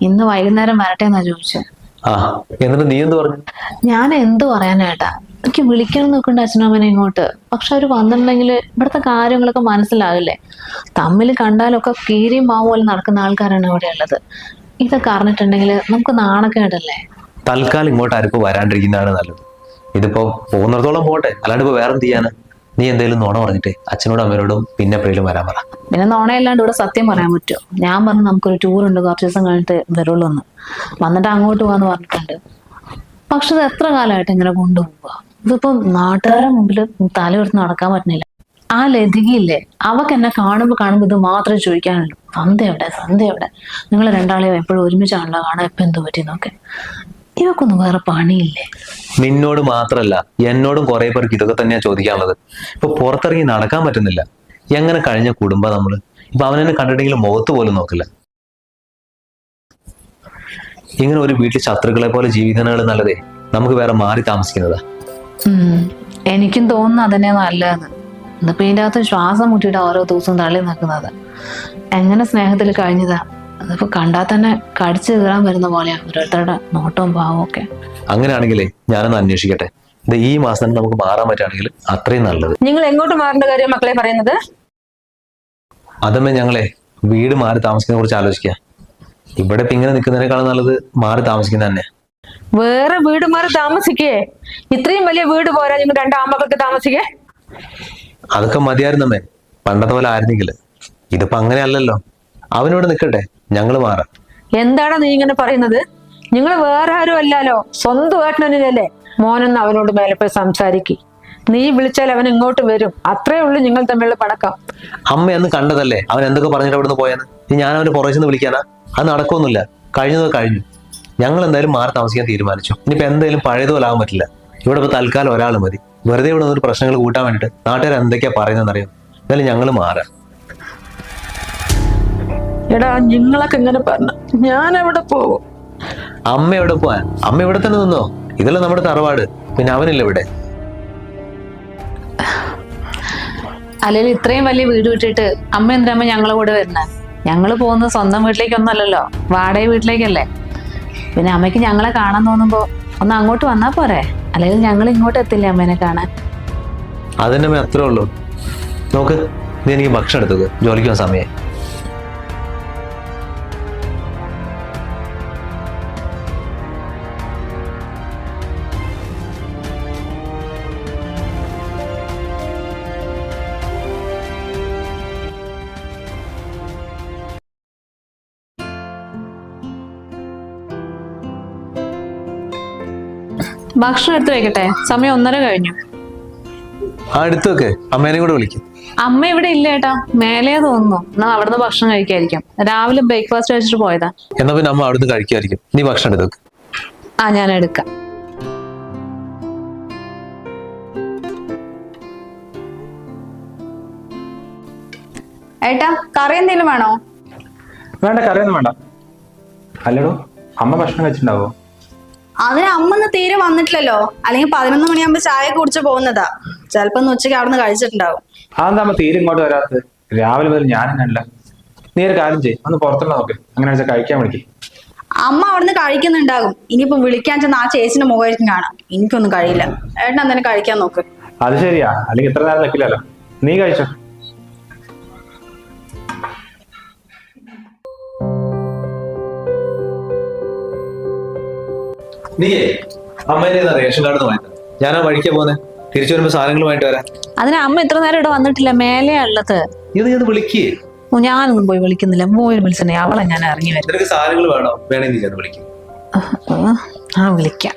ഇന്ന് വൈകുന്നേരം വരട്ടെ എന്നാ ചോദിച്ചത്. എന്നിട്ട് നീ എന്ത് പറഞ്ഞു? ഞാൻ എന്ത് പറയാനേട്ടാ, എനിക്ക് വിളിക്കണം നോക്കണ്ട അച്ഛനും അമ്മനെ ഇങ്ങോട്ട്. പക്ഷെ അവര് വന്നിട്ടുണ്ടെങ്കിൽ ഇവിടുത്തെ കാര്യങ്ങളൊക്കെ മനസ്സിലാകില്ലേ? തമ്മിൽ കണ്ടാലൊക്കെ കീരിയും മാവും പോലെ നടക്കുന്ന ആൾക്കാരാണ് ഇവിടെ ഉള്ളത്. ഇതൊക്കെ അറിഞ്ഞിട്ടുണ്ടെങ്കിൽ നമുക്ക് നാണക്കേടല്ലേ? തൽക്കാലം ഇങ്ങോട്ട് ആരിപ്പോ വരാണ്ടിരിക്കുന്നതാണ് നല്ലത്. ഇതിപ്പോ പോകുന്നിടത്തോളം പോട്ടെ, അല്ലാണ്ട് ഇപ്പൊ വേറെ എന്ത് ചെയ്യാന്? നീ എന്തെങ്കിലും നുണ പറഞ്ഞിട്ട് അച്ഛനോടും അമ്മയോടും പിന്നെ എപ്പോഴേലും വരാൻ പറ. പിന്നെ നോണയല്ലാണ്ട് ഇവിടെ സത്യം പറയാൻ പറ്റുമോ? ഞാൻ പറഞ്ഞു നമുക്കൊരു ടൂർ ഉണ്ട്, കുറച്ച് ദിവസം കഴിഞ്ഞിട്ട് വരുള്ളൂ എന്ന്. വന്നിട്ട് അങ്ങോട്ട് പോകാന്ന് പറഞ്ഞിട്ടുണ്ട്. പക്ഷെ ഇത് എത്ര കാലമായിട്ട് ഇങ്ങനെ കൊണ്ടുപോവുക? ഇതിപ്പം നാട്ടുകാരുടെ മുമ്പിൽ തല ഉയർത്തി നടക്കാൻ പറ്റുന്നില്ല. ആ ലതികയില്ലേ, അവക്ക് എന്നെ കാണുമ്പോ ഇത് മാത്രമേ ചോദിക്കാനുള്ളൂ, സന്ധ്യ എവിടെ, നിങ്ങൾ രണ്ടാളെയും എപ്പോഴും ഒരുമിച്ചാണല്ലോ കാണാൻ, എപ്പം എന്ത് പറ്റിയെന്നൊക്കെ. ഇവക്കൊന്നും വേറെ പണിയില്ലേ? നിന്നോട് മാത്രല്ല എന്നോടും കുറെ പേർക്ക് ഇതൊക്കെ തന്നെയാ ചോദിക്കാനുള്ളത്. ഇപ്പൊ പുറത്തിറങ്ങി നടക്കാൻ പറ്റുന്നില്ല. എങ്ങനെ കഴിഞ്ഞ കുടുംബം നമ്മള്. ഇപ്പൊ അവനെന്നെ കണ്ടിട്ടെങ്കിലും മുഖത്ത് പോലും നോക്കില്ല. ഇങ്ങനെ ഒരു വീട്ടിൽ ശത്രുക്കളെ പോലെ ജീവിക്കുന്നതിനേക്കാൾ നല്ലതേ നമുക്ക് വേറെ മാറി താമസിക്കുന്നതാ. എനിക്കും തോന്നുന്നു അതന്നെ നല്ലതെന്ന്. ഇന്നിപ്പോ ഇതിൻ്റെ അകത്ത് ശ്വാസം മുട്ടിയിട്ട് ഓരോ ദിവസവും തള്ളി നിൽക്കുന്നത്. എങ്ങനെ സ്നേഹത്തിൽ കഴിഞ്ഞതാ, അതിപ്പോ കണ്ടാൽ തന്നെ കടിച്ചു കീറാൻ വരുന്ന പോലെയാ ഓരോരുത്തരുടെ നോട്ടവും ഭാവവും ഒക്കെ. അങ്ങനെയാണെങ്കിലേ ഞാനൊന്ന് അന്വേഷിക്കട്ടെ. ഇത് ഈ മാസം തന്നെ നമുക്ക് മാറാൻ പറ്റുകയാണെങ്കിൽ അത്രയും നല്ലത്. നിങ്ങൾ എങ്ങോട്ട് മാറേണ്ട കാര്യം മക്കളെ പറയുന്നത്? അതമ്മേ ഞങ്ങളെ വീട് മാറി താമസിക്കുന്നതിനെ കുറിച്ച് ആലോചിക്കുക. ഇവിടെ ഇപ്പൊ ഇങ്ങനെ നിൽക്കുന്നതിനേക്കാളും നല്ലത് മാറി താമസിക്കുന്ന തന്നെ. വേറെ വീട് മാറി താമസിക്കേ? ഇത്രയും വലിയ വീട് പോരാ നിങ്ങൾ 2 ആൺമക്കൾക്ക് താമസിക്കേ? അതൊക്കെ മതിയായിരുന്നമ്മേ, പണ്ടത്തെ പോലെ ആയിരുന്നെങ്കിൽ. ഇതിപ്പോ അങ്ങനെയല്ലല്ലോ. അവനോട് നിൽക്കട്ടെ, ഞങ്ങള് മാറാം. എന്താടാ നീ ഇങ്ങനെ പറയുന്നത്? നിങ്ങൾ വേറെ ആരും അല്ലല്ലോ, സ്വന്തം ഏട്ടനല്ലേ. മോനൊന്ന് അവനോട് മേലെ പോയി സംസാരിക്ക്. നീ വിളിച്ചാൽ അവൻ ഇങ്ങോട്ട് വരും. അത്രേ ഉള്ളൂ നിങ്ങൾ തമ്മിലുള്ള പണക്കം. അമ്മ അന്ന് കണ്ടതല്ലേ അവൻ എന്തൊക്കെ പറഞ്ഞിട്ട് അവിടുന്ന് പോയെന്ന്. ഞാൻ അവന് പുറത്തുനിന്ന് വിളിക്കാനാ? അത് നടക്കൊന്നുമില്ല. കഴിഞ്ഞത് കഴിഞ്ഞു. ഞങ്ങൾ എന്തായാലും മാറി താമസിക്കാൻ തീരുമാനിച്ചു. ഇനിയിപ്പോ എന്തായാലും പഴയതുപോലെ ആകാൻ പറ്റില്ല. ഇവിടെ ഇപ്പൊ തൽക്കാലം ഒരാൾ മതി. വെറുതെ ഇവിടെ ഒരു പ്രശ്നങ്ങൾ കൂട്ടാൻ വേണ്ടിട്ട് നാട്ടുകാർ എന്തൊക്കെയാ പറയുന്നതെന്ന് അറിയാം. എന്തായാലും ഞങ്ങൾ മാറാം. എടാ നിങ്ങളൊക്കെ ഇങ്ങനെ പറഞ്ഞ ഞാൻ എവിടെ പോകും? അമ്മ എവിടെ പോവാൻ? അമ്മ ഇവിടെ തന്നെ നിന്നോ. ഇതല്ല നമ്മുടെ തറവാട്. പിന്നെ അവനില്ല ഇവിടെ. അല്ലെങ്കിൽ ഇത്രയും വലിയ വീട് വിട്ടിട്ട് അമ്മ എന്തിനമ്മ ഞങ്ങളെ കൂടെ വരുന്നത്? ഞങ്ങള് പോകുന്നത് സ്വന്തം വീട്ടിലേക്കൊന്നല്ലല്ലോ, വാടക വീട്ടിലേക്കല്ലേ. പിന്നെ അമ്മയ്ക്ക് ഞങ്ങളെ കാണാൻ തോന്നുമ്പോ ഒന്ന് അങ്ങോട്ട് വന്നാ പോരെ? അല്ലെങ്കിൽ ഞങ്ങൾ ഇങ്ങോട്ട് എത്തില്ലേ അമ്മേനെ കാണാൻ? അതിന്റെ അമ്മ അത്രേ ഉള്ളൂ. നോക്ക്, നീ എനിക്ക് ഭക്ഷണം എടുത്തത്, ജോലിക്ക് പോകാൻ സമയമായി. ഭക്ഷണം എടുത്തു വെക്കട്ടെ, സമയം 1:30 കഴിഞ്ഞു. എടുത്തു വെക്ക്, അമ്മേനെ കൂടെ വിളിക്കും. അമ്മ ഇവിടെ ഇല്ല ഏട്ടാ, മേലെ തോന്നുന്നു. എന്നാ അവിടുന്ന് ഭക്ഷണം കഴിക്കായിരിക്കും. രാവിലെ ബ്രേക്ക്ഫാസ്റ്റ് കഴിച്ചിട്ട് പോയതാ. എന്നാ പിന്നെ അമ്മ അവിടുന്ന് കഴിക്കുമായിരിക്കും. നീ ഭക്ഷണം എടുത്തു വെക്ക്. ഞാൻ എടുക്കാം. ഏട്ടാ കറി എന്തെങ്കിലും വേണോ? വേണ്ട, കറിയൊന്നും വേണ്ട. അല്ലടോ, അമ്മ ഭക്ഷണം കഴിച്ചിട്ടുണ്ടാവോ? അതിന് അമ്മ ഒന്ന് തീരെ വന്നിട്ടില്ലല്ലോ. അല്ലെങ്കിൽ 11 മണിയാകുമ്പോ ചായ കുടിച്ച് പോകുന്നതാ. ചിലപ്പോ ഒന്ന് ഉച്ചയ്ക്ക് അവിടെ നിന്ന് കഴിച്ചിട്ടുണ്ടാവും. അതെന്താ അമ്മ തീരെ ഇങ്ങോട്ട് വരാത്തത്? രാവിലെ മുതൽ ഞാനും കണ്ടില്ല. നീ ഒരു കാര്യം ചെയ്യും, ഒന്ന് പുറത്തുള്ള നോക്ക്. അങ്ങനെ വെച്ചാൽ കഴിക്കാൻ വിളിക്കും. അമ്മ അവിടുന്ന് കഴിക്കുന്നുണ്ടാകും. ഇനിയിപ്പോ വിളിക്കാൻ ചെന്ന് ആ ചേച്ചിന്റെ മുഖമായിരിക്കും കാണാം. എനിക്കൊന്നും കഴിയില്ല. ഏട്ടൻ എന്തെങ്കിലും കഴിക്കാൻ നോക്ക്. അത് ശരിയാ, അല്ലെങ്കിൽ ഇത്ര നേരം നിൽക്കില്ലല്ലോ. നീ കഴിച്ചോ. നീയേ അമ്മേനെ റേഷൻ കാർഡ് വാങ്ങിക്കാം. ഞാൻ ആ വഴിക്കാ പോന്നെ. തിരിച്ചു വരുമ്പോ സാധനങ്ങൾ വാങ്ങിട്ട് വരാം. അതിന് അമ്മ ഇത്ര നേരം ഇവിടെ വന്നിട്ടില്ല, മേലെയാ ഉള്ളത്. ഇത് വിളിക്കേ. ഞാനൊന്നും പോയി വിളിക്കുന്നില്ല. പോയി വിളിച്ചേ അവളെ ഞാൻ ഇറങ്ങി വരും. നിനക്ക് സാധനങ്ങൾ വേണോ? വേണമെങ്കിൽ നീ ചെന്ന് വിളിക്കും. വിളിക്കാം.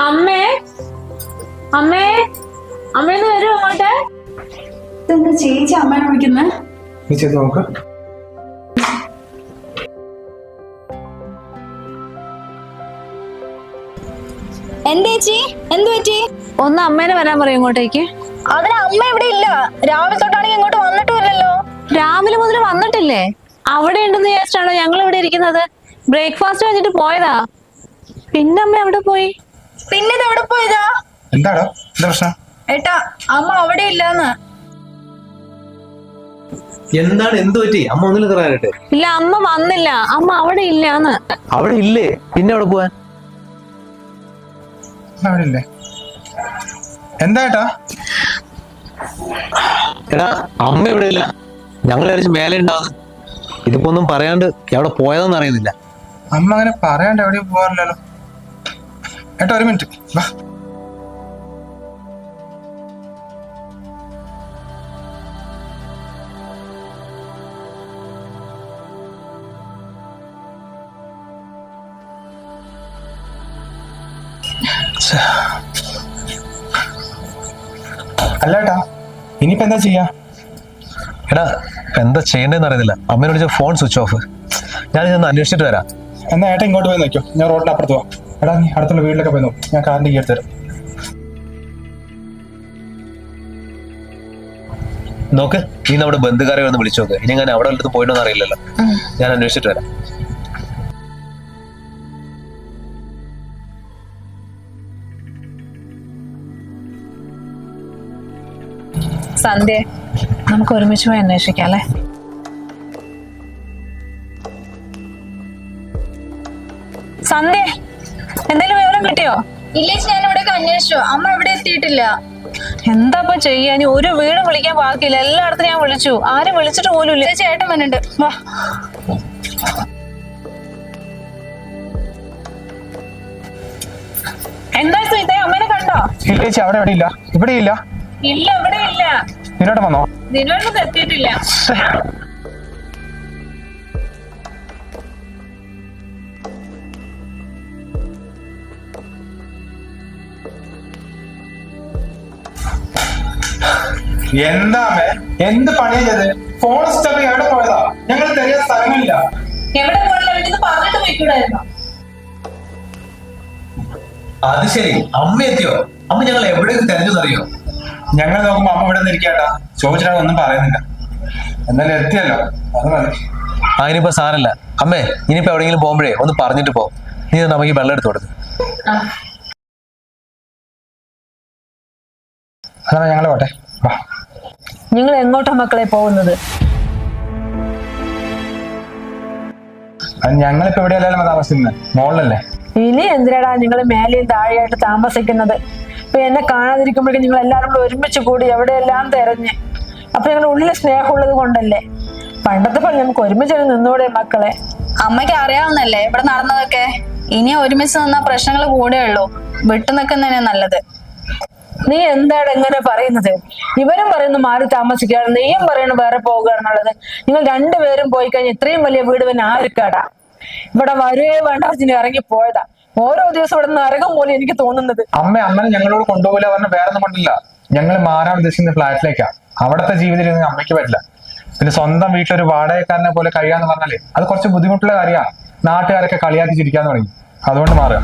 അമ്മേ അമ്മേ അമ്മേന്ന് വരും അങ്ങോട്ടെ. ഇതെന്താ ചേച്ചി അമ്മേനെ വിളിക്കുന്നേ? നീ ചെയ്ത് നോക്ക്. എന്തേ ചേച്ചി, എന്ത് പറ്റി? ഒന്ന് അമ്മേനെ വരാൻ പറയും ഇങ്ങോട്ടേക്ക്. അതിന് അമ്മ ഇവിടെ ഇല്ല. രാവിലെ തൊട്ടാണെങ്കിൽ ഇങ്ങോട്ട് വന്നിട്ടുമില്ലല്ലോ. രാവിലെ മുതൽ വന്നിട്ടില്ലേ? അവിടെ ഉണ്ടെന്ന് വിചാരിച്ചാണോ ഞങ്ങൾ ഇവിടെ ഇരിക്കുന്നത്? ബ്രേക്ക്ഫാസ്റ്റ് കഴിഞ്ഞിട്ട് പോയതാ. പിന്നെ അമ്മ എവിടെ പോയി? പിന്നെ ഇത് എവിടെ പോയതാ? എന്താടോ എന്താ പ്രശ്നം? ഏട്ടാ അമ്മ അവിടെ ഇല്ലാന്ന്. എന്താണ്, എന്ത് പറ്റി? അമ്മ ഒന്നിലും തരാനട്ടെ. ഇല്ല, അമ്മ വന്നില്ല. അമ്മ അവിടെ ഇല്ലാന്ന്. അവിടെ ഇല്ലേ? പിന്നെ അവിടെ പോവാൻ? അവിടെ ഇല്ലേ? എന്താ ഏട്ടാ? എടാ അമ്മ ഇവിടെ ഇല്ല. ഞങ്ങൾ വിചാരിച്ച് മേലെ ഉണ്ടാവുന്നു. ഇതിപ്പോ ഒന്നും പറയാണ്ട് എവിടെ പോയതെന്ന് അറിയുന്നില്ല. അമ്മ അങ്ങനെ പറയാണ്ട് എവിടെയും പോകാറില്ലല്ലോ. ഏട്ടാ ഒരു മിനിറ്റ് വാ. അല്ല ഏട്ടാ, ഇനിയിപ്പോ എന്താ ചെയ്യാ? എടാ എന്താ ചെയ്യേണ്ടതെന്ന് അറിയുന്നില്ല. അമ്മേനെ വിളിച്ച ഫോൺ സ്വിച്ച് ഓഫ്. ഞാൻ ഇതൊന്ന് അന്വേഷിച്ചിട്ട് വരാം. എന്നാ ഏട്ടാ ഇങ്ങോട്ട് പോയി നോക്കിയോ, ഞാൻ റോഡിന്റെ അപ്പുറത്ത് പോവാം. എടാ നീ അടുത്തുള്ള വീട്ടിലൊക്കെ പോയി നോക്കും, ഞാൻ കാറിന്റെ കീ എടുത്ത് തരാം. നോക്ക്, നീ നമ്മുടെ ബന്ധുക്കാരെ ഒന്ന് വിളിച്ചു നോക്ക്. ഇനി ഞാൻ അവിടെ വല്ലതും പോയിട്ടോന്ന് അറിയില്ലല്ലോ. ഞാൻ അന്വേഷിച്ചിട്ട് വരാം. സന്ധ്യ, നമുക്ക് ഒരുമിച്ച് പോയി അന്വേഷിക്കാം അല്ലേ? സന്ധ്യ, എന്തെങ്കിലും വിവരം കിട്ടിയോ? ഇല്ലേ, ഞാൻ ഇവിടെയൊക്കെ അന്വേഷിച്ചു. അമ്മ എവിടെ എത്തിയിട്ടില്ല. എന്താ ചെയ്യാ? ഇനി ഒരു വീടും വിളിക്കാൻ ബാക്കിയില്ല. എല്ലായിടത്തും ഞാൻ വിളിച്ചു, ആരും വിളിച്ചിട്ട് പോലും ഇല്ല. ചേട്ടൻ വന്നിട്ടുണ്ട്, വാ. എന്താ ഇതേ അമ്മേനെ കണ്ടോ? ഇല്ല ചേച്ചി, അവിടെ എവിടെ ഇല്ല, ഇവിടെ ഇല്ല. ഇല്ല, ഇവിടെ ഇല്ല. നിന്നോട്ട് വന്നോ? ദിനോടൊന്നും എത്തിയിട്ടില്ല. എന്താ എന്ത് പണിയാ ചെയ്ത്? ഫോൺ സ്റ്റഫ് എവിടെ പോയതാ? ഞങ്ങൾ തെരയാൻ സ്ഥലങ്ങളില്ല. എവിടെ പോയിന്ന് പറഞ്ഞിട്ട് പോയിക്കൂടായിരുന്നോ? അത് ശരി, അമ്മ എത്തിയോ? അമ്മ ഞങ്ങൾ എവിടെയൊക്കെ തെരഞ്ഞെന്നറിയോ? ഞങ്ങൾ നോക്കുമ്പോ അമ്മ ഇവിടെ നിന്നിരിക്കാട്ടാ. ചോദിച്ചിട്ടാ ഒന്നും പറയുന്നില്ല. എന്നാലും എത്തിയല്ലോ, അത് മതി. അതിനിപ്പോ സാരല്ല. അമ്മേ, ഇനിയിപ്പോ എവിടെയെങ്കിലും പോകുമ്പോഴേ ഒന്ന് പറഞ്ഞിട്ട് പോ. നീ നമുക്ക് വെള്ളം എടുത്തു കൊടുക്കും. അതാണ് ഞങ്ങൾ പോട്ടെ, വാ. നിങ്ങൾ എങ്ങോട്ടാ മക്കളെ പോകുന്നത്? ഞങ്ങളിപ്പോ എവിടെയല്ലോ താമസിക്കുന്നത്, മോളിലല്ലേ. ഇനി എന്തിനാടാ നിങ്ങൾ മേലെയും താഴെയായിട്ട് താമസിക്കുന്നത്? ഇപ്പൊ എന്നെ കാണാതിരിക്കുമ്പോഴേക്കും നിങ്ങൾ എല്ലാവരും കൂടെ ഒരുമിച്ച് കൂടി എവിടെയെല്ലാം തെരഞ്ഞ്. അപ്പൊ നിങ്ങളുടെ ഉള്ളിൽ സ്നേഹമുള്ളത് കൊണ്ടല്ലേ. പണ്ടത്തെ പോലെ നമുക്ക് ഒരുമിച്ച് നിന്നൂടെ മക്കളെ? അമ്മയ്ക്ക് അറിയാവുന്നല്ലേ ഇവിടെ നടന്നതൊക്കെ. ഇനി ഒരുമിച്ച് നിന്ന പ്രശ്നങ്ങൾ കൂടെ ഉള്ളൂ. വിട്ടു നിൽക്കുന്നതന്നെ നല്ലത്. നീ എന്താണ് എങ്ങനെ പറയുന്നത്? ഇവരും പറയുന്നു മാറി താമസിക്കുകയാണ്, നീയും പറയുന്നു വേറെ പോകുക എന്നുള്ളത്. നിങ്ങൾ രണ്ടുപേരും പോയി കഴിഞ്ഞാൽ ഇത്രയും വലിയ വീട് പിന്നെ ആർക്കാടാ? ഇവിടെ വരുവേ വേണ്ട, വെച്ചിട്ട് ഇറങ്ങി പോയതാ. ഓരോ ദിവസം ഇവിടെ നിന്ന് ഇറങ്ങും പോലെ എനിക്ക് തോന്നുന്നത്. അമ്മനെ ഞങ്ങളോട് കൊണ്ടുപോകില്ല പറഞ്ഞ വേറെ ഒന്നും കൊണ്ടില്ല. ഞങ്ങൾ മാറാൻ ഉദ്ദേശിക്കുന്ന ഫ്ലാറ്റിലേക്കാ. അവിടുത്തെ ജീവിതം അമ്മയ്ക്ക് പറ്റില്ല. പിന്നെ സ്വന്തം വീട്ടിലൊരു വാടകക്കാരനെ പോലെ കഴിയാന്ന് പറഞ്ഞാലേ അത് കുറച്ച് ബുദ്ധിമുട്ടുള്ള കാര്യമാണ്. നാട്ടുകാരൊക്കെ കളിയാക്കി ചിരിക്കാന്ന് തുടങ്ങി. അതുകൊണ്ട് മാറുക.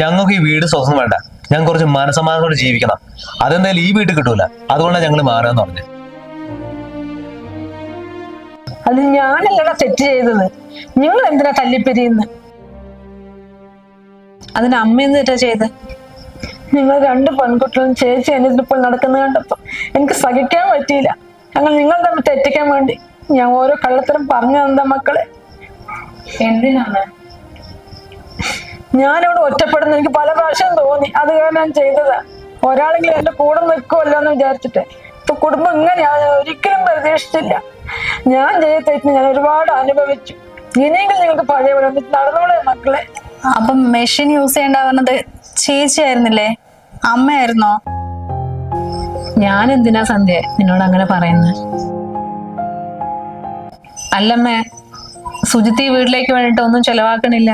ഞങ്ങൾക്ക് ഈ വീട് സ്വന്തം വേണ്ട. ഞങ്ങൾ കുറച്ച് മനസമാധാനത്തോടെ ജീവിക്കണം. അതെന്തായാലും ഈ വീട്ടിൽ കിട്ടൂല. അതുകൊണ്ടാണ് ഞങ്ങൾ മാറാന്ന് പറഞ്ഞത്. അത് ഞാനല്ലടാ തെറ്റ് ചെയ്തത്. നിങ്ങൾ എന്തിനാ തല്ലിപ്പിരിയുന്നത്? അതിന് അമ്മ എന്തിട്ടാ ചെയ്ത്? നിങ്ങൾ രണ്ട് പെൺകുട്ടികളും ചേച്ചി എന്നിട്ടിപ്പോൾ നടക്കുന്നത് കണ്ടപ്പോ എനിക്ക് സഹിക്കാൻ പറ്റിയില്ല. ഞങ്ങൾ നിങ്ങൾ തമ്മിൽ തെറ്റിക്കാൻ വേണ്ടി ഞാൻ ഓരോ കള്ളത്തരം പറഞ്ഞു തന്ന മക്കളെ. എന്തിനാണ്? ഞാനിവിടെ ഒറ്റപ്പെടുന്ന എനിക്ക് പല പ്രാവശ്യം തോന്നി. അത് കാരണം ഞാൻ ചെയ്തതാ. ഒരാളെങ്കിലും എന്റെ കൂടെ നിൽക്കുമല്ലോ എന്ന് വിചാരിച്ചിട്ട്. ഇപ്പൊ കുടുംബം ഇങ്ങനെയാണ് ഒരിക്കലും പ്രതീക്ഷിച്ചില്ല. ഞാൻ ചെയ്ത തെറ്റിന് ഞാൻ ഒരുപാട് അനുഭവിച്ചു. ഇനിയെങ്കിലും നിങ്ങൾക്ക് പഴയ പോലെ നടന്നോളെ മക്കളെ. അപ്പം മെഷീൻ യൂസ് ചെയ്യേണ്ടാവുന്നത് ചേച്ചിയായിരുന്നില്ലേ, അമ്മയായിരുന്നോ? ഞാൻ എന്തിനാ സന്ധ്യ നിന്നോട് അങ്ങനെ പറയുന്നത്? അല്ലമ്മേ, സുജിത്ത് ഈ വീട്ടിലേക്ക് വേണ്ടിട്ട് ഒന്നും ചെലവാക്കണില്ല.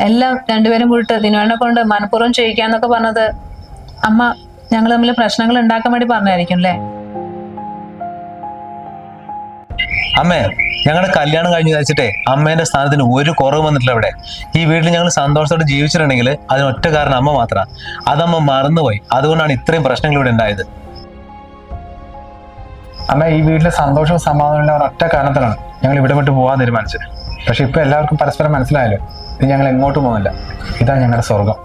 എല്ലാം രണ്ടുപേരും കൂടിയിട്ട് ദിനവേനെ കൊണ്ട് മനഃപൂർവ്വം ചെയ്യിക്കാന്നൊക്കെ പറഞ്ഞത് അമ്മ ഞങ്ങൾ തമ്മിൽ പ്രശ്നങ്ങൾ ഉണ്ടാക്കാൻ വേണ്ടി പറഞ്ഞായിരിക്കും അല്ലേ? അമ്മേ, ഞങ്ങളുടെ കല്യാണം കഴിഞ്ഞ് വിചാരിച്ചിട്ടേ അമ്മേന്റെ സ്ഥാനത്തിന് ഒരു കുറവ് വന്നിട്ടില്ല ഇവിടെ. ഈ വീട്ടിൽ ഞങ്ങൾ സന്തോഷത്തോടെ ജീവിച്ചിട്ടുണ്ടെങ്കിൽ അതിനൊറ്റ കാരണം അമ്മ മാത്രമാണ്. അതമ്മ മറന്നുപോയി. അതുകൊണ്ടാണ് ഇത്രയും പ്രശ്നങ്ങൾ ഇവിടെ ഉണ്ടായത്. അമ്മ, ഈ വീട്ടിലെ സന്തോഷവും സമാധാനവും ഒറ്റ കാരണത്തിലാണ് ഞങ്ങൾ ഇവിടെ വിട്ട് പോകാൻ തീരുമാനിച്ചത്. പക്ഷെ ഇപ്പൊ എല്ലാവർക്കും പരസ്പരം മനസ്സിലായല്ലോ, ഇത് ഞങ്ങൾ എങ്ങോട്ടും പോകുന്നില്ല. ഇതാണ് ഞങ്ങളുടെ സ്വർഗം.